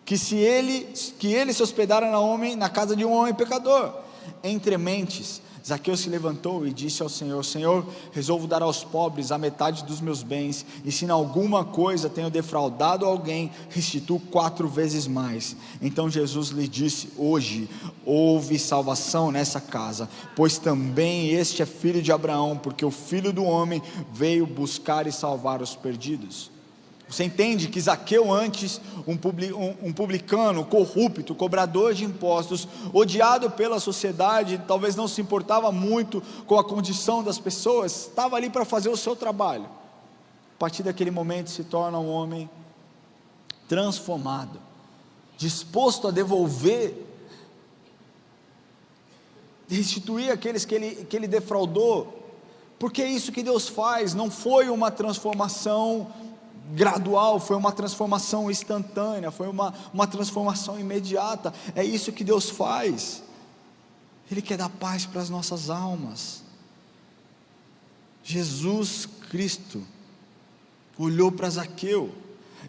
Speaker 1: que ele se hospedara na casa de um homem pecador. Entre mentes, Zaqueu se levantou e disse ao Senhor: Senhor, resolvo dar aos pobres a metade dos meus bens, e se em alguma coisa tenho defraudado alguém, restituo 4 vezes mais. Então Jesus lhe disse: hoje houve salvação nessa casa, pois também este é filho de Abraão, porque o Filho do Homem veio buscar e salvar os perdidos. Você entende que Zaqueu, antes um publicano, corrupto, cobrador de impostos, odiado pela sociedade, talvez não se importava muito com a condição das pessoas, estava ali para fazer o seu trabalho. A partir daquele momento se torna um homem transformado, disposto a devolver, restituir aqueles que ele defraudou, porque é isso que Deus faz. Não foi uma transformação gradual, foi uma transformação instantânea, foi uma transformação imediata. É isso que Deus faz. Ele quer dar paz para as nossas almas. Jesus Cristo olhou para Zaqueu,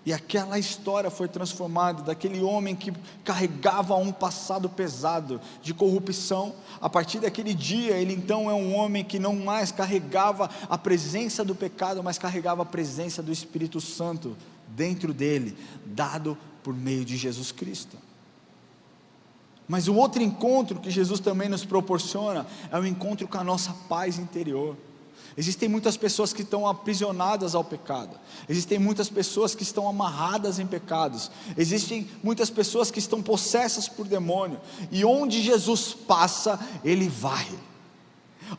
Speaker 1: e aquela história foi transformada, daquele homem que carregava um passado pesado de corrupção. A partir daquele dia, ele então é um homem que não mais carregava a presença do pecado, mas carregava a presença do Espírito Santo dentro dele, dado por meio de Jesus Cristo. Mas o outro encontro que Jesus também nos proporciona é o encontro com a nossa paz interior. Existem muitas pessoas que estão aprisionadas ao pecado, existem muitas pessoas que estão amarradas em pecados, existem muitas pessoas que estão possessas por demônio, e onde Jesus passa, Ele varre.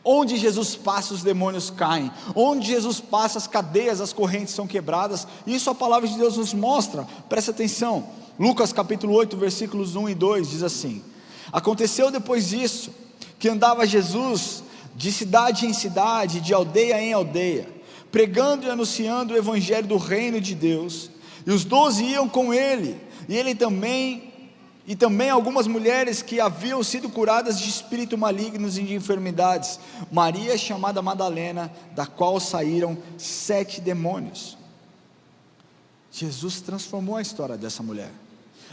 Speaker 1: Onde Jesus passa, os demônios caem. Onde Jesus passa, as cadeias, as correntes são quebradas. Isso a palavra de Deus nos mostra. Presta atenção, Lucas capítulo 8, versículos 1 e 2 diz assim: aconteceu depois disso, que andava Jesus de cidade em cidade, de aldeia em aldeia, pregando e anunciando o evangelho do reino de Deus. E os 12 iam com ele, e também algumas mulheres que haviam sido curadas de espíritos malignos e de enfermidades. Maria, chamada Madalena, da qual saíram 7 demônios. Jesus transformou a história dessa mulher.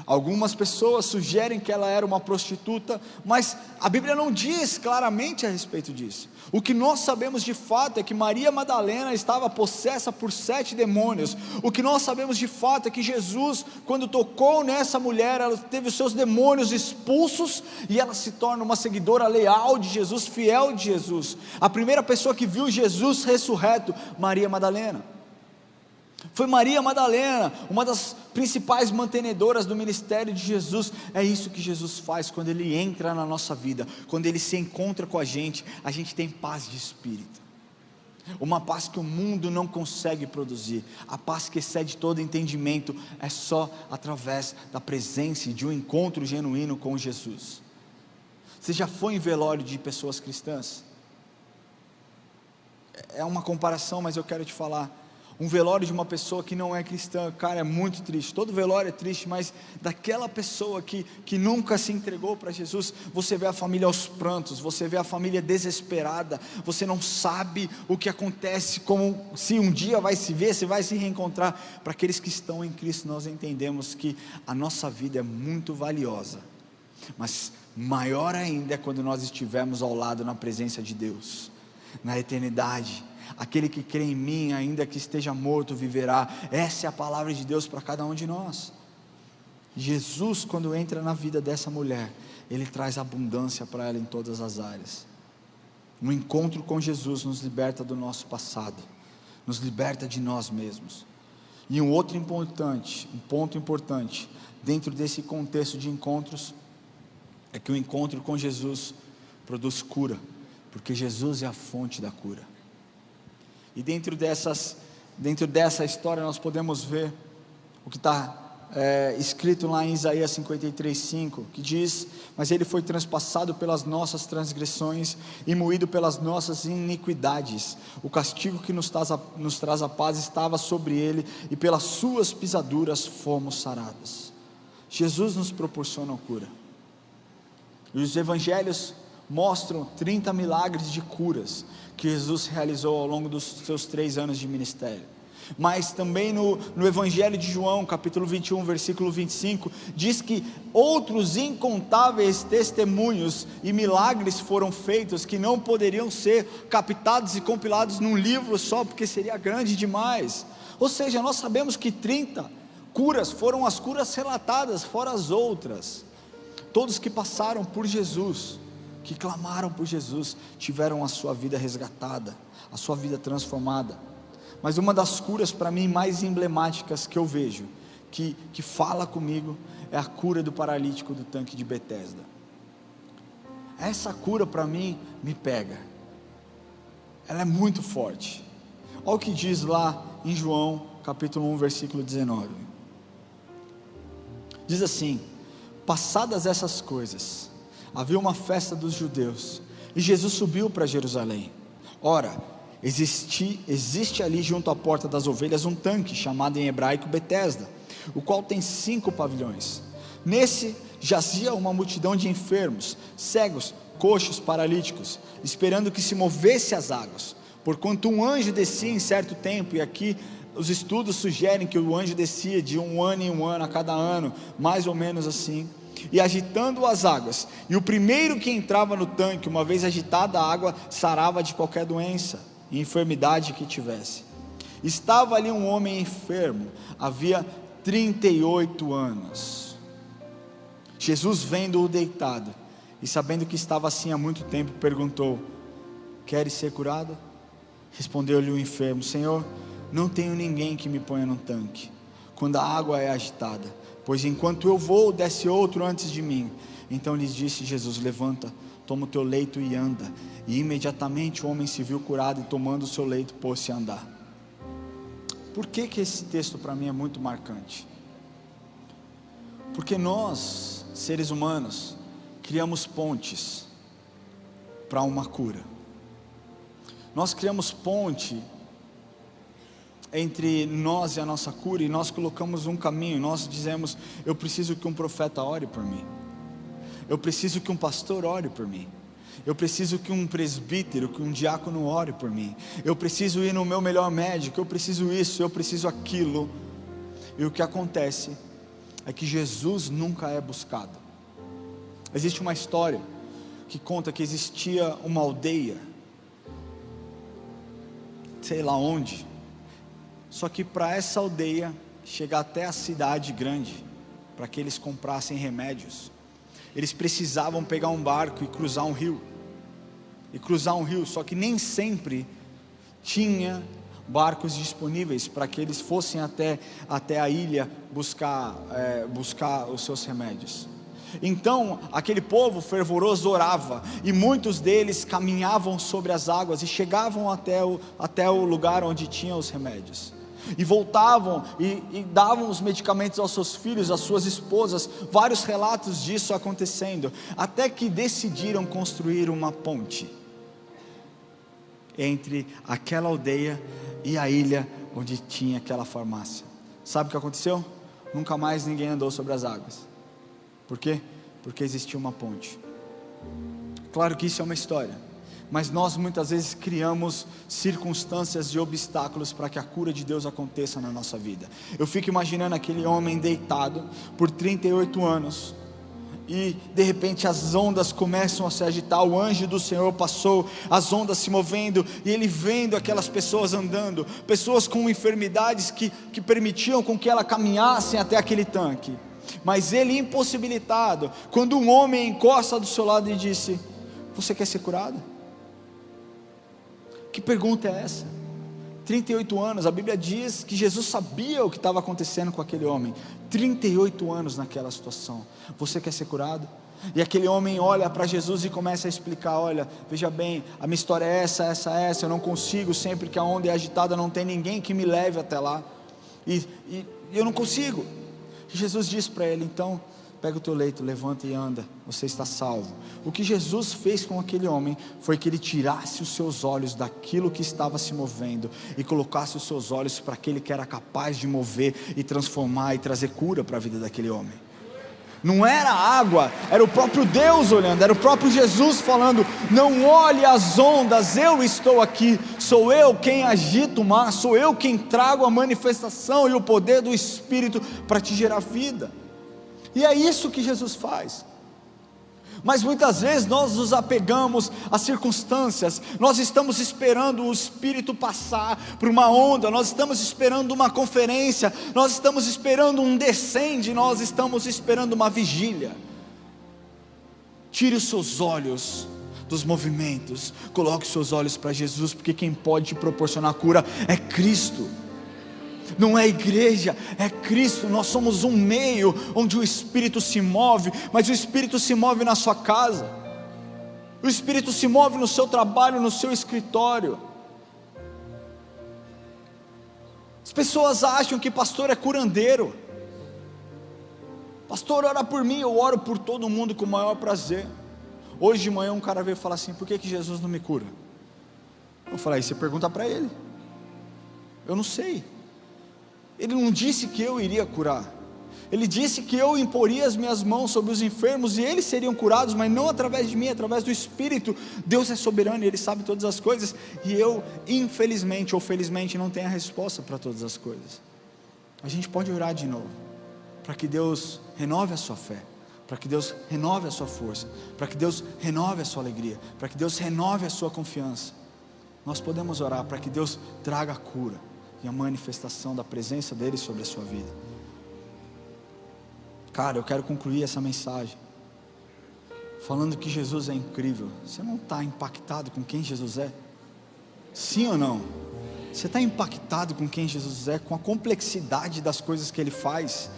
Speaker 1: Algumas pessoas sugerem que ela era uma prostituta, mas a Bíblia não diz claramente a respeito disso. O que nós sabemos de fato é que Maria Madalena estava possessa por 7 demônios. O que nós sabemos de fato é que Jesus, quando tocou nessa mulher, ela teve os seus demônios expulsos, e ela se torna uma seguidora leal de Jesus, fiel de Jesus. A primeira pessoa que viu Jesus ressurreto, Maria Madalena. Foi Maria Madalena, uma das principais mantenedoras do ministério de Jesus. É isso que Jesus faz quando Ele entra na nossa vida, quando Ele se encontra com a gente tem paz de espírito, uma paz que o mundo não consegue produzir, a paz que excede todo entendimento, é só através da presença e de um encontro genuíno com Jesus. Você já foi em velório de pessoas cristãs? É uma comparação, mas eu quero te falar. Um velório de uma pessoa que não é cristã, cara, é muito triste. Todo velório é triste, mas daquela pessoa que nunca se entregou para Jesus, você vê a família aos prantos, você vê a família desesperada, você não sabe o que acontece, como se um dia vai se ver, se vai se reencontrar. Para aqueles que estão em Cristo, nós entendemos que a nossa vida é muito valiosa, mas maior ainda é quando nós estivermos ao lado na presença de Deus, na eternidade. Aquele que crê em mim, ainda que esteja morto, viverá. Essa é a palavra de Deus para cada um de nós. Jesus, quando entra na vida dessa mulher, Ele traz abundância para ela em todas as áreas. Um encontro com Jesus nos liberta do nosso passado, nos liberta de nós mesmos. E um ponto importante, dentro desse contexto de encontros, é que o encontro com Jesus produz cura, porque Jesus é a fonte da cura. E dentro dessa história nós podemos ver o que está escrito lá em Isaías 53:5, que diz: mas Ele foi transpassado pelas nossas transgressões e moído pelas nossas iniquidades, o castigo que nos traz a paz estava sobre Ele, e pelas suas pisaduras fomos sarados. Jesus nos proporciona a cura, e os evangelhos mostram 30 milagres de curas que Jesus realizou ao longo dos seus 3 anos de ministério. Mas também no Evangelho de João, capítulo 21, versículo 25, diz que outros incontáveis testemunhos e milagres foram feitos, que não poderiam ser captados e compilados num livro só, porque seria grande demais. Ou seja, nós sabemos que 30 curas foram as curas relatadas, fora as outras. Todos que passaram por Jesus, que clamaram por Jesus, tiveram a sua vida resgatada, a sua vida transformada. Mas uma das curas para mim mais emblemáticas que eu vejo, que fala comigo, é a cura do paralítico do tanque de Betesda. Essa cura para mim me pega, ela é muito forte. Olha o que diz lá em João capítulo 1 versículo 19, diz assim: passadas essas coisas, havia uma festa dos judeus, e Jesus subiu para Jerusalém. Ora, existe ali junto à porta das ovelhas um tanque, chamado em hebraico Betesda, o qual tem 5 pavilhões. Nesse jazia uma multidão de enfermos, cegos, coxos, paralíticos, esperando que se movesse as águas, porquanto um anjo descia em certo tempo, e aqui os estudos sugerem que o anjo descia de 1 ano em 1 ano, a cada ano, mais ou menos assim, e agitando as águas, e o primeiro que entrava no tanque, uma vez agitada a água, sarava de qualquer doença e enfermidade que tivesse. Estava ali um homem enfermo, havia 38 anos. Jesus, vendo-o deitado, e sabendo que estava assim há muito tempo, perguntou: queres ser curado? Respondeu-lhe o enfermo: Senhor, não tenho ninguém que me ponha no tanque quando a água é agitada, pois enquanto eu vou, desce outro antes de mim. Então lhes disse Jesus: levanta, toma o teu leito e anda. E imediatamente o homem se viu curado, e tomando o seu leito, pôs-se a andar. Por que esse texto para mim é muito marcante? Porque nós, seres humanos, criamos pontes para uma cura. Nós criamos ponte entre nós e a nossa cura, e nós colocamos um caminho. Nós dizemos: eu preciso que um profeta ore por mim, eu preciso que um pastor ore por mim, eu preciso que um presbítero, que um diácono ore por mim, eu preciso ir no meu melhor médico, eu preciso isso, eu preciso aquilo. E o que acontece é que Jesus nunca é buscado. Existe uma história que conta que existia uma aldeia, sei lá onde, só que para essa aldeia chegar até a cidade grande, para que eles comprassem remédios, eles precisavam pegar um barco e cruzar um rio, só que nem sempre tinha barcos disponíveis para que eles fossem até a ilha buscar os seus remédios. Então aquele povo fervoroso orava, e muitos deles caminhavam sobre as águas e chegavam até o lugar onde tinham os remédios, e voltavam e davam os medicamentos aos seus filhos, às suas esposas. Vários relatos disso acontecendo, até que decidiram construir uma ponte entre aquela aldeia e a ilha onde tinha aquela farmácia. Sabe o que aconteceu? Nunca mais ninguém andou sobre as águas. Por quê? Porque existia uma ponte. Claro que isso é uma história, mas nós muitas vezes criamos circunstâncias e obstáculos para que a cura de Deus aconteça na nossa vida. Eu fico imaginando aquele homem deitado por 38 anos, e de repente as ondas começam a se agitar. O anjo do Senhor passou, as ondas se movendo, e ele vendo aquelas pessoas andando, pessoas com enfermidades que permitiam com que ela caminhassem até aquele tanque, mas ele impossibilitado. Quando um homem encosta do seu lado e disse: você quer ser curado? Que pergunta é essa? 38 anos, a Bíblia diz que Jesus sabia o que estava acontecendo com aquele homem. 38 anos naquela situação. Você quer ser curado? E aquele homem olha para Jesus e começa a explicar: olha, veja bem, a minha história é essa, eu não consigo, sempre que a onda é agitada não tem ninguém que me leve até lá, e eu não consigo. E Jesus diz para ele: então pega o teu leito, levanta e anda, você está salvo. O que Jesus fez com aquele homem foi que ele tirasse os seus olhos daquilo que estava se movendo e colocasse os seus olhos para aquele que era capaz de mover e transformar e trazer cura para a vida daquele homem. Não era água, era o próprio Deus olhando, era o próprio Jesus falando: não olhe as ondas, eu estou aqui, sou eu quem agita o mar, sou eu quem trago a manifestação e o poder do Espírito para te gerar vida. E é isso que Jesus faz. Mas muitas vezes nós nos apegamos às circunstâncias, nós estamos esperando o Espírito passar por uma onda, nós estamos esperando uma conferência, nós estamos esperando um descende, nós estamos esperando uma vigília. Tire os seus olhos dos movimentos, coloque os seus olhos para Jesus, porque quem pode te proporcionar cura é Cristo. Não é igreja, é Cristo. Nós somos um meio onde o Espírito se move, mas o Espírito se move na sua casa, o Espírito se move no seu trabalho, no seu escritório. As pessoas acham que pastor é curandeiro. Pastor, ora por mim. Eu oro por todo mundo com o maior prazer. Hoje de manhã um cara veio falar assim: por que Jesus não me cura? Eu falei: você pergunta para ele, eu não sei. Ele não disse que eu iria curar, ele disse que eu imporia as minhas mãos sobre os enfermos e eles seriam curados, mas não através de mim, através do Espírito. Deus é soberano e Ele sabe todas as coisas, e eu, infelizmente ou felizmente, não tenho a resposta para todas as coisas. A gente pode orar de novo, para que Deus renove a sua fé, para que Deus renove a sua força, para que Deus renove a sua alegria, para que Deus renove a sua confiança. Nós podemos orar para que Deus traga a cura e a manifestação da presença dEle sobre a sua vida. Cara, eu quero concluir essa mensagem falando que Jesus é incrível. Você não está impactado com quem Jesus é? Sim ou não? Você está impactado com quem Jesus é, com a complexidade das coisas que Ele faz?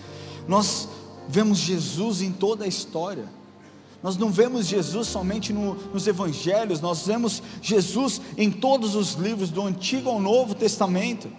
Speaker 1: Nós vemos Jesus em toda a história. Nós não vemos Jesus somente nos evangelhos, nós vemos Jesus em todos os livros, do Antigo ao Novo Testamento.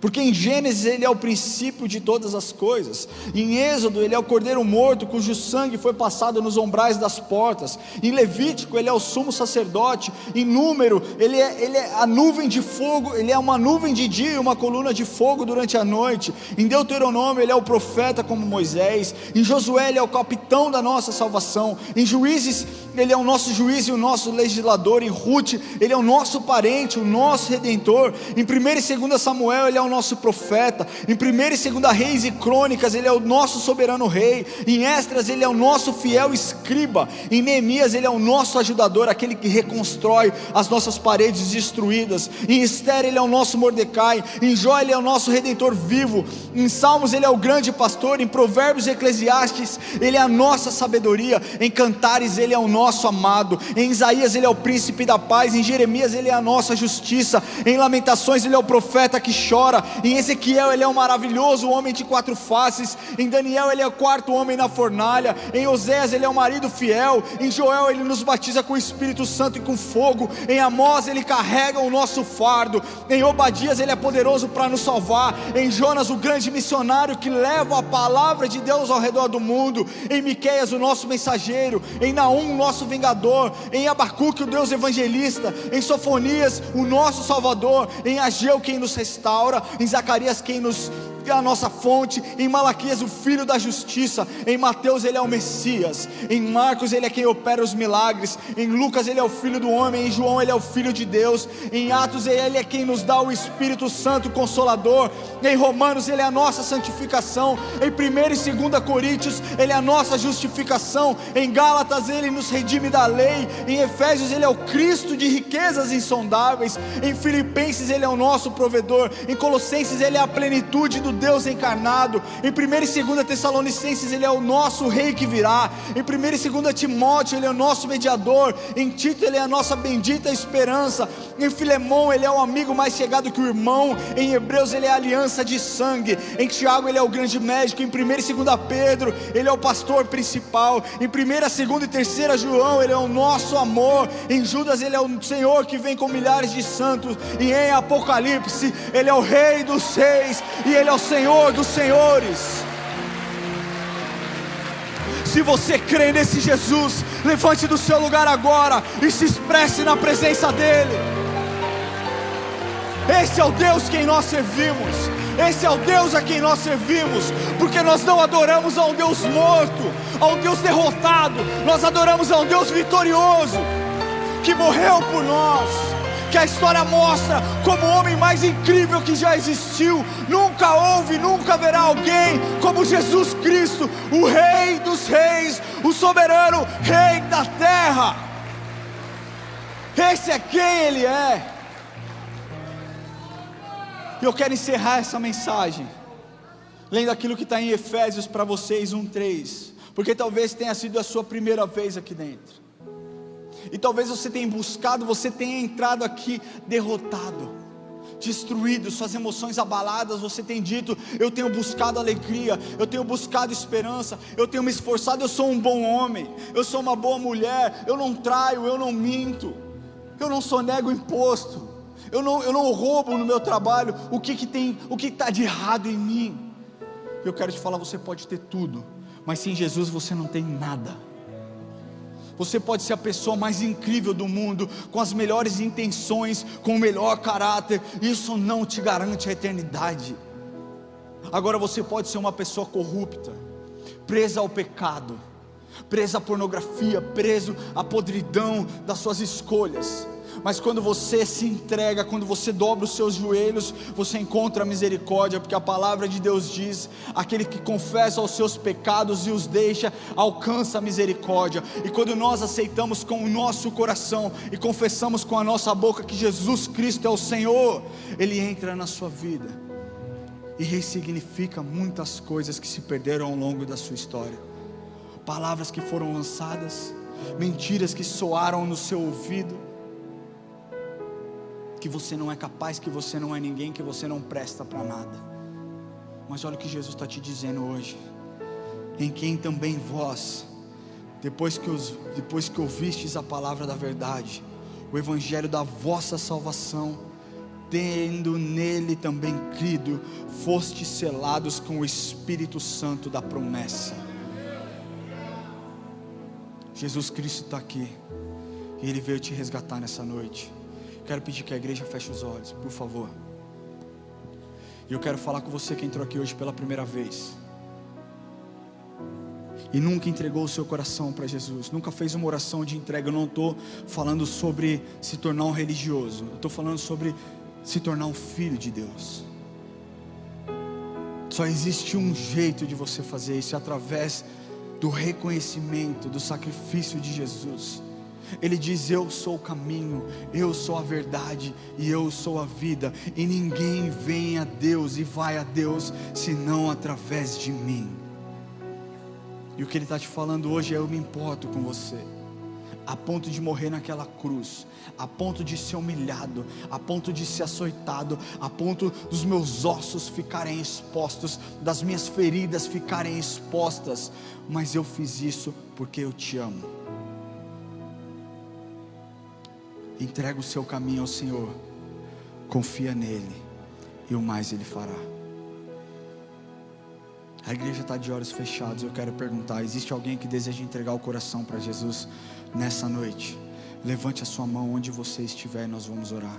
Speaker 1: Porque em Gênesis ele é o princípio de todas as coisas, em Êxodo ele é o cordeiro morto, cujo sangue foi passado nos umbrais das portas, em Levítico ele é o sumo sacerdote, em Número ele é a nuvem de fogo, ele é uma nuvem de dia e uma coluna de fogo durante a noite, em Deuteronômio ele é o profeta como Moisés, em Josué ele é o capitão da nossa salvação, em Juízes ele é o nosso juiz e o nosso legislador, em Ruth ele é o nosso parente, o nosso redentor, em 1 e 2 Samuel ele é o nosso profeta, em 1 e 2 Reis e Crônicas ele é o nosso soberano rei, em Esdras ele é o nosso fiel escriba, em Neemias ele é o nosso ajudador, aquele que reconstrói as nossas paredes destruídas, em Esther ele é o nosso Mordecai, em Jó ele é o nosso redentor vivo, em Salmos ele é o grande pastor, em Provérbios e Eclesiastes ele é a nossa sabedoria, em Cantares ele é o nosso amado, em Isaías ele é o príncipe da paz, em Jeremias ele é a nossa justiça, em Lamentações ele é o profeta que chora, em Ezequiel ele é um maravilhoso homem de 4 faces, em Daniel ele é o 4º homem na fornalha, em Oséias ele é o marido fiel, em Joel ele nos batiza com o Espírito Santo e com fogo, em Amós ele carrega o nosso fardo, em Obadias ele é poderoso para nos salvar, em Jonas o grande missionário que leva a palavra de Deus ao redor do mundo, em Miqueias o nosso mensageiro, em Naum o nosso vingador, em Abacuque o Deus evangelista, em Sofonias o nosso salvador, em Ageu quem nos restaura, em Zacarias quem nos é a nossa fonte, em Malaquias o filho da justiça, em Mateus ele é o Messias, em Marcos ele é quem opera os milagres, em Lucas ele é o filho do homem, em João ele é o filho de Deus, em Atos ele é quem nos dá o Espírito Santo Consolador, em Romanos ele é a nossa santificação, em 1 e 2 Coríntios ele é a nossa justificação, em Gálatas ele nos redime da lei, em Efésios ele é o Cristo de riquezas insondáveis, em Filipenses ele é o nosso provedor, em Colossenses ele é a plenitude do Deus encarnado, em 1 e 2 Tessalonicenses ele é o nosso rei que virá, em 1 e 2 Timóteo ele é o nosso mediador, em Tito ele é a nossa bendita esperança, em Filemão ele é o amigo mais chegado que o irmão, em Hebreus ele é a aliança de sangue, em Tiago ele é o grande médico, em 1 e 2 Pedro ele é o pastor principal, em 1, 2 e 3 João ele é o nosso amor, em Judas ele é o Senhor que vem com milhares de santos, e em Apocalipse ele é o rei dos reis, e ele é o Senhor dos senhores. Se você crê nesse Jesus, levante do seu lugar agora e se expresse na presença dele. Esse é o Deus quem nós servimos, esse é o Deus a quem nós servimos, porque nós não adoramos a um Deus morto, a um Deus derrotado, nós adoramos a um Deus vitorioso, que morreu por nós, que a história mostra como o homem mais incrível que já existiu. Nunca houve, nunca haverá alguém como Jesus Cristo, o Rei dos Reis, o soberano Rei da terra. Esse é quem Ele é. E eu quero encerrar essa mensagem lendo aquilo que está em Efésios para vocês 1:3, porque talvez tenha sido a sua primeira vez aqui dentro. E talvez você tenha buscado, você tenha entrado aqui derrotado, destruído, suas emoções abaladas. Você tem dito: eu tenho buscado alegria, eu tenho buscado esperança, eu tenho me esforçado, eu sou um bom homem, eu sou uma boa mulher, eu não traio, eu não minto, eu não sonego imposto, eu não roubo no meu trabalho. O que está de errado em mim? Eu quero te falar, você pode ter tudo, mas sem Jesus você não tem nada. Você pode ser a pessoa mais incrível do mundo, com as melhores intenções, com o melhor caráter, isso não te garante a eternidade. Agora você pode ser uma pessoa corrupta, presa ao pecado, presa à pornografia, preso à podridão das suas escolhas. Mas quando você se entrega, quando você dobra os seus joelhos, você encontra a misericórdia, porque a palavra de Deus diz: aquele que confessa os seus pecados e os deixa, alcança a misericórdia. E quando nós aceitamos com o nosso coração e confessamos com a nossa boca que Jesus Cristo é o Senhor, Ele entra na sua vida e ressignifica muitas coisas que se perderam ao longo da sua história. Palavras que foram lançadas, mentiras que soaram no seu ouvido, que você não é capaz, que você não é ninguém, que você não presta para nada. Mas olha o que Jesus está te dizendo hoje: em quem também vós, depois que ouvistes a palavra da verdade, o evangelho da vossa salvação, tendo nele também crido, fostes selados com o Espírito Santo da promessa. Jesus Cristo está aqui, e Ele veio te resgatar nessa noite. Quero pedir que a igreja feche os olhos, por favor. E eu quero falar com você que entrou aqui hoje pela primeira vez e nunca entregou o seu coração para Jesus, nunca fez uma oração de entrega. Eu não estou falando sobre se tornar um religioso, eu estou falando sobre se tornar um filho de Deus. Só existe um jeito de você fazer isso, é através do reconhecimento do sacrifício de Jesus. Ele diz: eu sou o caminho, eu sou a verdade e eu sou a vida, e ninguém vem a Deus e vai a Deus senão através de mim. E o que Ele está te falando hoje é: eu me importo com você, a ponto de morrer naquela cruz, a ponto de ser humilhado, a ponto de ser açoitado, a ponto dos meus ossos ficarem expostos, das minhas feridas ficarem expostas, mas eu fiz isso porque eu te amo. Entrega o seu caminho ao Senhor, confia nele, e o mais Ele fará. A igreja está de olhos fechados. Eu quero perguntar: existe alguém que deseja entregar o coração para Jesus nessa noite? Levante a sua mão onde você estiver e nós vamos orar.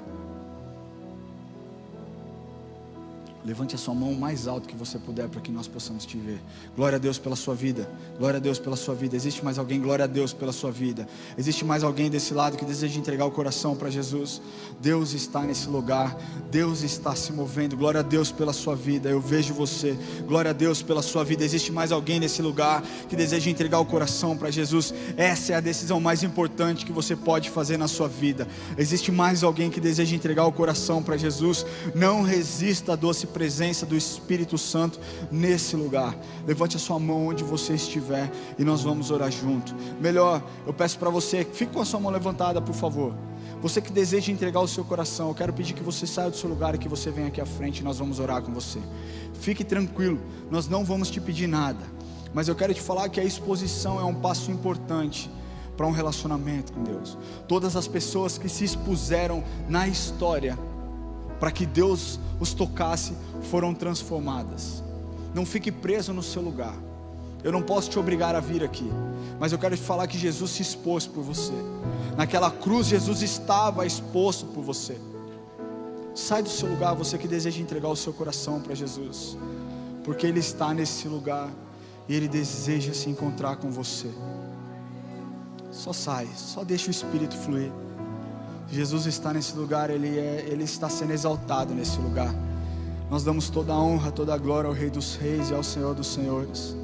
Speaker 1: Levante a sua mão o mais alto que você puder, para que nós possamos te ver. Glória a Deus pela sua vida. Glória a Deus pela sua vida. Existe mais alguém? Glória a Deus pela sua vida. Existe mais alguém desse lado que deseja entregar o coração para Jesus? Deus está nesse lugar. Deus está se movendo. Glória a Deus pela sua vida. Eu vejo você. Glória a Deus pela sua vida. Existe mais alguém nesse lugar que deseja entregar o coração para Jesus? Essa é a decisão mais importante que você pode fazer na sua vida. Existe mais alguém que deseja entregar o coração para Jesus? Não resista à doce presença do Espírito Santo nesse lugar. Levante a sua mão onde você estiver e nós vamos orar junto. Melhor, eu peço para você, fique com a sua mão levantada, por favor. Você que deseja entregar o seu coração, eu quero pedir que você saia do seu lugar e que você venha aqui à frente e nós vamos orar com você. Fique tranquilo, nós não vamos te pedir nada, mas eu quero te falar que a exposição é um passo importante para um relacionamento com Deus. Todas as pessoas que se expuseram na história para que Deus os tocasse, foram transformadas. Não fique preso no seu lugar. Eu não posso te obrigar a vir aqui, mas eu quero te falar que Jesus se expôs por você. Naquela cruz Jesus estava exposto por você. Sai do seu lugar, você que deseja entregar o seu coração para Jesus, porque Ele está nesse lugar e Ele deseja se encontrar com você. Só sai, só deixa o Espírito fluir. Jesus está nesse lugar, Ele está sendo exaltado nesse lugar. Nós damos toda a honra, toda a glória ao Rei dos Reis e ao Senhor dos Senhores.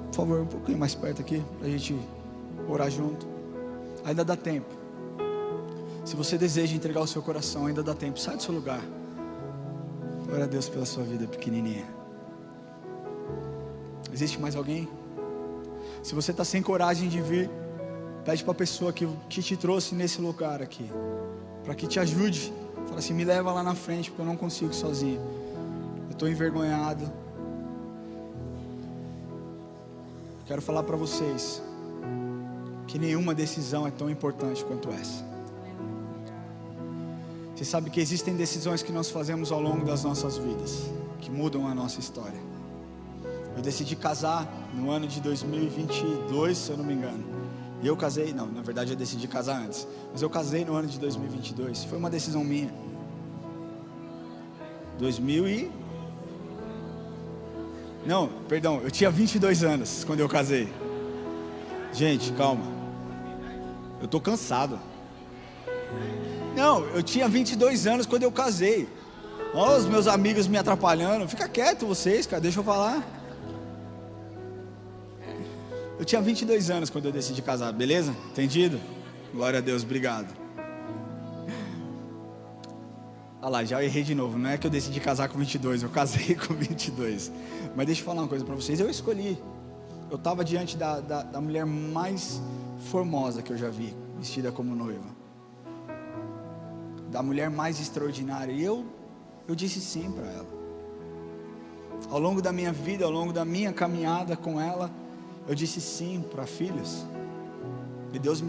Speaker 1: Por favor, um pouquinho mais perto aqui, para a gente orar junto. Ainda dá tempo. Se você deseja entregar o seu coração, ainda dá tempo. Sai do seu lugar. Glória a Deus pela sua vida pequenininha. Existe mais alguém? Se você está sem coragem de vir, pede para a pessoa que te trouxe nesse lugar aqui, para que te ajude. Fala assim: me leva lá na frente, porque eu não consigo sozinho. Eu estou envergonhado. Quero falar para vocês que nenhuma decisão é tão importante quanto essa. Você sabe que existem decisões que nós fazemos ao longo das nossas vidas, que mudam a nossa história. Eu decidi casar no ano de 2022, se eu não me engano. E eu casei, não, na verdade eu decidi casar antes, mas eu casei no ano de 2022, foi uma decisão minha. Não, perdão, eu tinha 22 anos quando eu casei. Gente, calma, eu estou cansado. Não, eu tinha 22 anos quando eu casei. Olha os meus amigos me atrapalhando. Fica quieto vocês, cara, deixa eu falar. Eu tinha 22 anos quando eu decidi casar, beleza? Entendido? Glória a Deus, obrigado. Olha lá, já errei de novo. Não é que eu decidi casar com 22, eu casei com 22. Mas deixa eu falar uma coisa para vocês. Eu escolhi. Eu estava diante da mulher mais formosa que eu já vi, vestida como noiva. Da mulher mais extraordinária. E eu disse sim para ela. Ao longo da minha vida, ao longo da minha caminhada com ela, eu disse sim para filhos. E Deus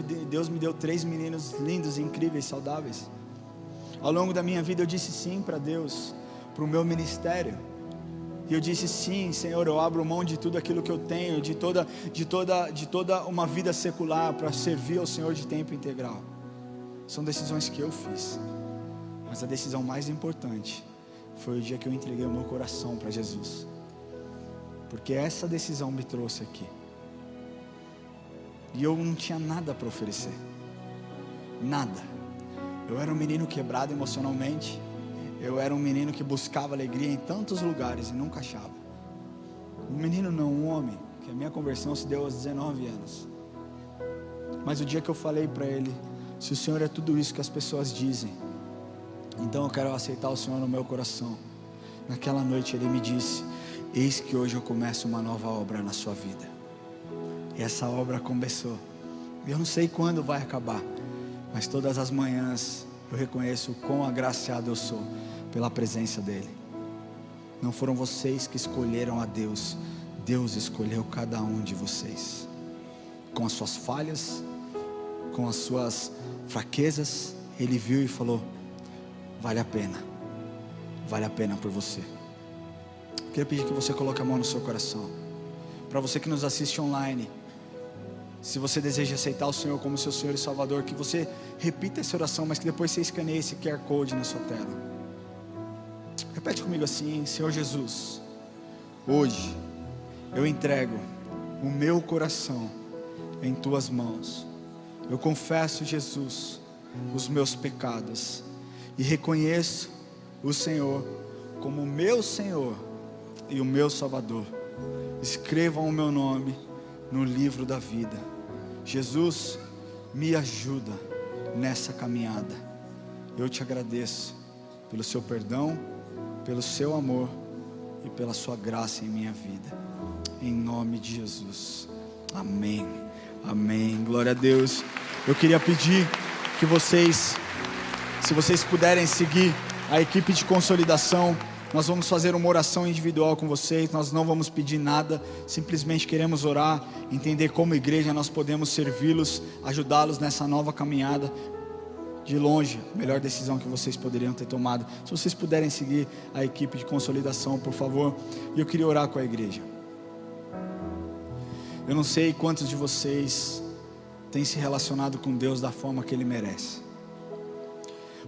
Speaker 1: me deu 3 meninos lindos, incríveis, saudáveis. Ao longo da minha vida eu disse sim para Deus, para o meu ministério. E eu disse sim, Senhor, eu abro mão de tudo aquilo que eu tenho, de toda uma vida secular para servir ao Senhor de tempo integral. São decisões que eu fiz. Mas a decisão mais importante foi o dia que eu entreguei o meu coração para Jesus. Porque essa decisão me trouxe aqui. E eu não tinha nada para oferecer. Nada. Eu era um menino quebrado emocionalmente. Eu era um menino que buscava alegria em tantos lugares e nunca achava. Um menino não, um homem. Que a minha conversão se deu aos 19 anos. Mas o dia que eu falei para ele: se o Senhor é tudo isso que as pessoas dizem, então eu quero aceitar o Senhor no meu coração. Naquela noite ele me disse: eis que hoje eu começo uma nova obra na sua vida. E essa obra começou. Eu não sei quando vai acabar, mas todas as manhãs eu reconheço o quão agraciado eu sou pela presença dele. Não foram vocês que escolheram a Deus, Deus escolheu cada um de vocês, com as suas falhas, com as suas fraquezas. Ele viu e falou: vale a pena por você. Eu queria pedir que você coloque a mão no seu coração. Para você que nos assiste online, se você deseja aceitar o Senhor como seu Senhor e Salvador, que você repita essa oração, mas que depois você escaneie esse QR Code na sua tela. Repete comigo assim: Senhor Jesus, hoje eu entrego o meu coração em tuas mãos. Eu confesso, Jesus, os meus pecados e reconheço o Senhor como o meu Senhor e o meu Salvador. Escrevam o meu nome no livro da vida. Jesus, me ajuda nessa caminhada. Eu te agradeço pelo seu perdão, pelo seu amor e pela sua graça em minha vida. Em nome de Jesus. Amém. Amém. Glória a Deus. Eu queria pedir que vocês, se vocês puderem seguir a equipe de consolidação, nós vamos fazer uma oração individual com vocês. Nós não vamos pedir nada, simplesmente queremos orar, entender como igreja nós podemos servi-los, ajudá-los nessa nova caminhada. De longe, a melhor decisão que vocês poderiam ter tomado. Se vocês puderem seguir a equipe de consolidação, por favor. E eu queria orar com a igreja. Eu não sei quantos de vocês têm se relacionado com Deus da forma que Ele merece.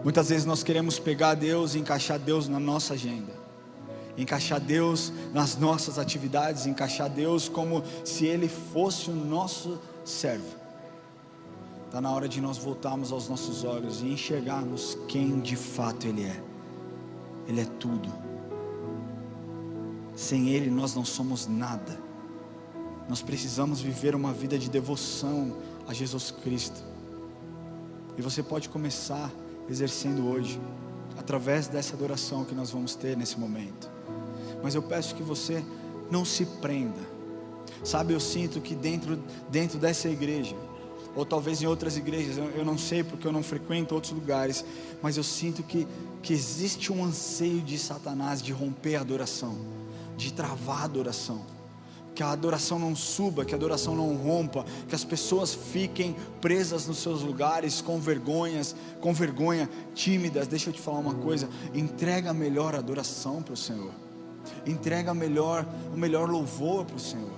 Speaker 1: Muitas vezes nós queremos pegar Deus e encaixar Deus na nossa agenda, encaixar Deus nas nossas atividades, encaixar Deus como se Ele fosse o nosso servo. Está na hora de nós voltarmos aos nossos olhos e enxergarmos quem de fato Ele é. Ele é tudo. Sem Ele nós não somos nada. Nós precisamos viver uma vida de devoção a Jesus Cristo. E você pode começar exercendo hoje, através dessa adoração que nós vamos ter nesse momento. Mas eu peço que você não se prenda. Sabe, eu sinto que dentro dessa igreja, ou talvez em outras igrejas, eu não sei porque eu não frequento outros lugares, mas eu sinto que existe um anseio de Satanás de romper a adoração, de travar a adoração. Que a adoração não suba, que a adoração não rompa, que as pessoas fiquem presas nos seus lugares com vergonha, tímidas. Deixa eu te falar uma coisa: entrega a melhor adoração para o Senhor, entrega o melhor louvor para o Senhor.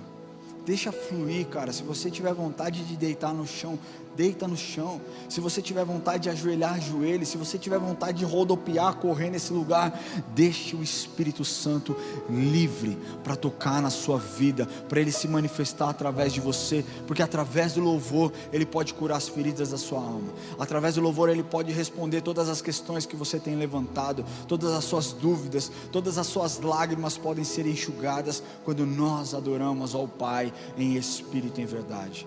Speaker 1: Deixa fluir, cara. Se você tiver vontade de deitar no chão, deita no chão. Se você tiver vontade de ajoelhar, ajoelhe. Se você tiver vontade de rodopiar, correr nesse lugar, deixe o Espírito Santo livre para tocar na sua vida, para Ele se manifestar através de você, porque através do louvor Ele pode curar as feridas da sua alma. Através do louvor Ele pode responder todas as questões que você tem levantado, todas as suas dúvidas, todas as suas lágrimas podem ser enxugadas quando nós adoramos ao Pai em espírito e em verdade.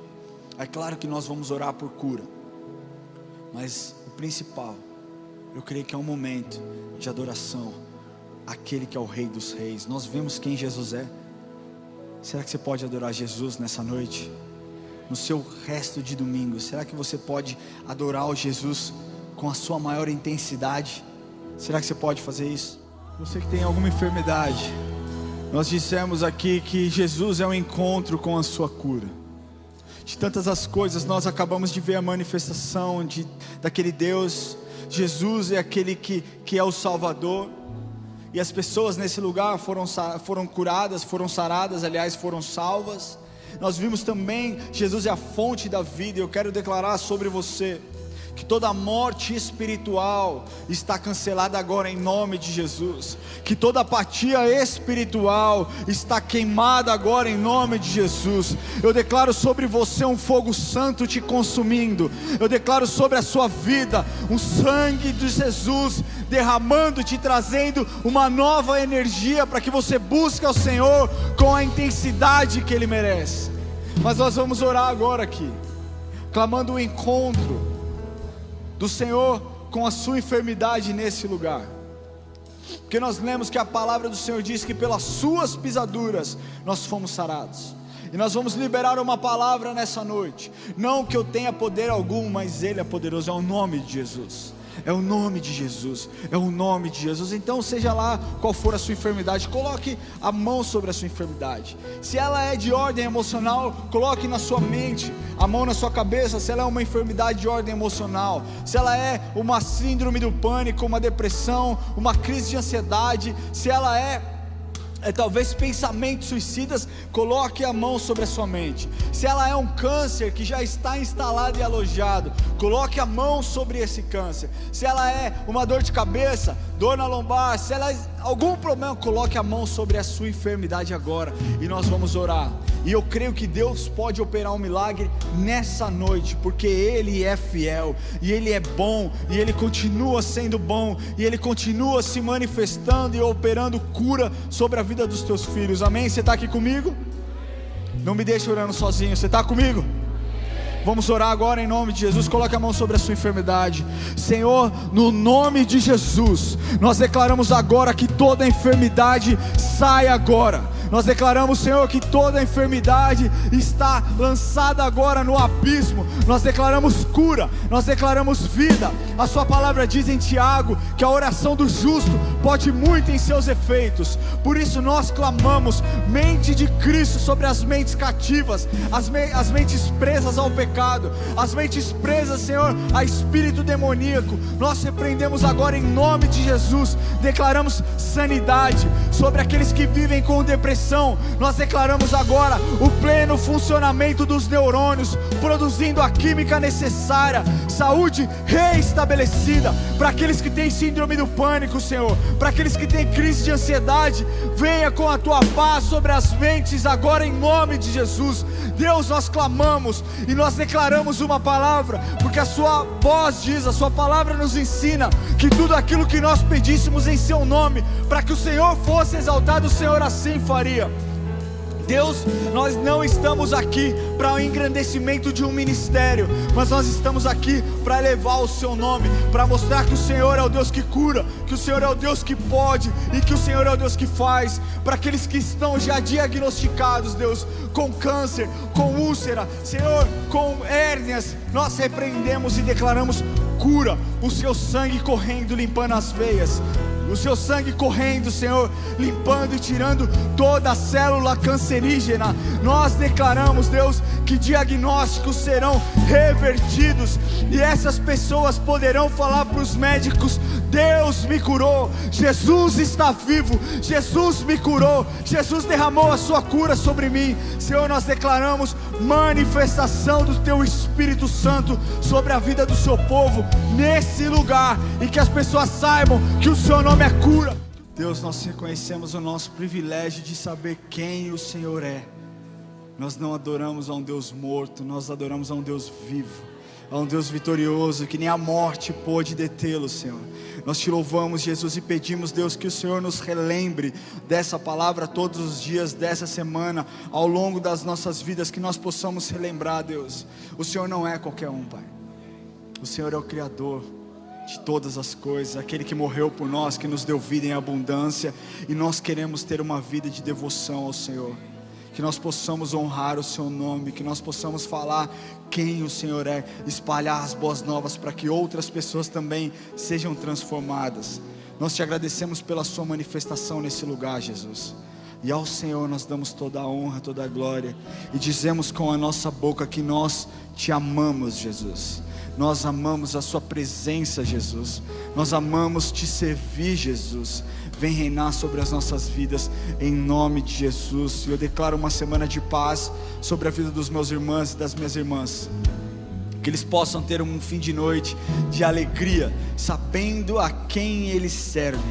Speaker 1: É claro que nós vamos orar por cura, mas o principal, eu creio que é um momento de adoração àquele que é o Rei dos Reis. Nós vemos quem Jesus é. Será que você pode adorar Jesus nessa noite? No seu resto de domingo, será que você pode adorar o Jesus com a sua maior intensidade? Será que você pode fazer isso? Você que tem alguma enfermidade, nós dissemos aqui que Jesus é um encontro com a sua cura. De tantas as coisas, nós acabamos de ver a manifestação daquele Deus. Jesus é aquele que é o Salvador. E as pessoas nesse lugar foram curadas, foram saradas, aliás, foram salvas. Nós vimos também, Jesus é a fonte da vida. Eu quero declarar sobre você que toda morte espiritual está cancelada agora em nome de Jesus, que toda apatia espiritual está queimada agora em nome de Jesus. Eu declaro sobre você um fogo santo te consumindo. Eu declaro sobre a sua vida um sangue de Jesus derramando, te trazendo uma nova energia para que você busque ao Senhor com a intensidade que Ele merece. Mas nós vamos orar agora aqui, clamando o encontro do Senhor com a sua enfermidade nesse lugar, porque nós lemos que a palavra do Senhor diz que pelas suas pisaduras nós fomos sarados. E nós vamos liberar uma palavra nessa noite, não que eu tenha poder algum, mas Ele é poderoso. É o nome de Jesus, é o nome de Jesus, é o nome de Jesus. Então seja lá qual for a sua enfermidade, coloque a mão sobre a sua enfermidade. Se ela é de ordem emocional, coloque na sua mente, a mão na sua cabeça. Se ela é uma enfermidade de ordem emocional, se ela é uma síndrome do pânico, uma depressão, uma crise de ansiedade, se ela é talvez pensamentos suicidas, coloque a mão sobre a sua mente. Se ela é um câncer que já está instalado e alojado, coloque a mão sobre esse câncer. Se ela é uma dor de cabeça, dor na lombar, se ela é algum problema, coloque a mão sobre a sua enfermidade agora, e nós vamos orar. E eu creio que Deus pode operar um milagre nessa noite, porque Ele é fiel, e Ele é bom, e Ele continua sendo bom, e Ele continua se manifestando e operando cura sobre a vida dos teus filhos. Amém? Você está aqui comigo? Não me deixe orando sozinho. Você está comigo? Vamos orar agora em nome de Jesus. Coloque a mão sobre a sua enfermidade. Senhor, no nome de Jesus, nós declaramos agora que toda enfermidade sai agora. Nós declaramos, Senhor, que toda enfermidade está lançada agora no abismo. Nós declaramos cura, nós declaramos vida. A sua palavra diz em Tiago que a oração do justo pode muito em seus efeitos. Por isso nós clamamos mente de Cristo sobre as mentes cativas, as mentes presas ao pecado, as mentes presas, Senhor, a espírito demoníaco. Nós repreendemos agora em nome de Jesus. Declaramos sanidade sobre aqueles que vivem com depressão. Nós declaramos agora o pleno funcionamento dos neurônios, produzindo a química necessária, saúde reestabelecida para aqueles que têm síndrome do pânico, Senhor, para aqueles que têm crise de ansiedade. Venha com a tua paz sobre as mentes agora em nome de Jesus. Deus, nós clamamos e nós declaramos uma palavra, porque a sua voz diz, a sua palavra nos ensina que tudo aquilo que nós pedíssemos em seu nome, para que o Senhor fosse exaltado, o Senhor assim faria. Deus, nós não estamos aqui para o engrandecimento de um ministério, mas nós estamos aqui para elevar o seu nome, para mostrar que o Senhor é o Deus que cura, que o Senhor é o Deus que pode e que o Senhor é o Deus que faz. Para aqueles que estão já diagnosticados, Deus, com câncer, com úlcera, Senhor, com hérnias, nós repreendemos e declaramos cura, o seu sangue correndo, limpando as veias, o seu sangue correndo, Senhor, limpando e tirando toda a célula cancerígena. Nós declaramos, Deus, que diagnósticos serão revertidos, e essas pessoas poderão falar para os médicos: Deus me curou, Jesus está vivo, Jesus me curou, Jesus derramou a sua cura sobre mim. Senhor, nós declaramos manifestação do teu Espírito Santo sobre a vida do seu povo nesse lugar, e que as pessoas saibam que o seu nome é cura. Deus, nós reconhecemos o nosso privilégio de saber quem o Senhor é. Nós não adoramos a um Deus morto, nós adoramos a um Deus vivo, a um Deus vitorioso, que nem a morte pôde detê-lo, Senhor. Nós te louvamos, Jesus, e pedimos, Deus, que o Senhor nos relembre dessa palavra todos os dias dessa semana, ao longo das nossas vidas, que nós possamos relembrar, Deus, o Senhor não é qualquer um, Pai. O Senhor é o Criador de todas as coisas, aquele que morreu por nós, que nos deu vida em abundância, e nós queremos ter uma vida de devoção ao Senhor, que nós possamos honrar o seu nome, que nós possamos falar quem o Senhor é, espalhar as boas novas para que outras pessoas também sejam transformadas. Nós te agradecemos pela sua manifestação nesse lugar, Jesus, e ao Senhor nós damos toda a honra, toda a glória, e dizemos com a nossa boca que nós te amamos, Jesus. Nós amamos a sua presença, Jesus. Nós amamos te servir, Jesus. Vem reinar sobre as nossas vidas, em nome de Jesus. E eu declaro uma semana de paz sobre a vida dos meus irmãos e das minhas irmãs. Que eles possam ter um fim de noite de alegria, sabendo a quem eles servem,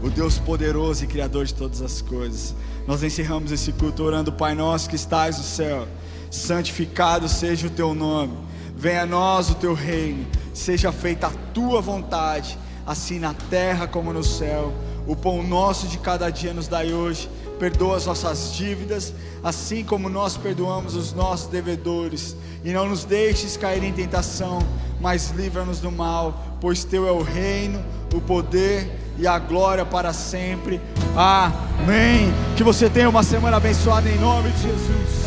Speaker 1: o Deus poderoso e Criador de todas as coisas. Nós encerramos esse culto orando: Pai nosso que estais no céu, santificado seja o teu nome. Venha a nós o teu reino, seja feita a tua vontade, assim na terra como no céu. O pão nosso de cada dia nos dai hoje. Perdoa as nossas dívidas, assim como nós perdoamos os nossos devedores. E não nos deixes cair em tentação, mas livra-nos do mal, pois teu é o reino, o poder e a glória para sempre. Amém. Que você tenha uma semana abençoada em nome de Jesus.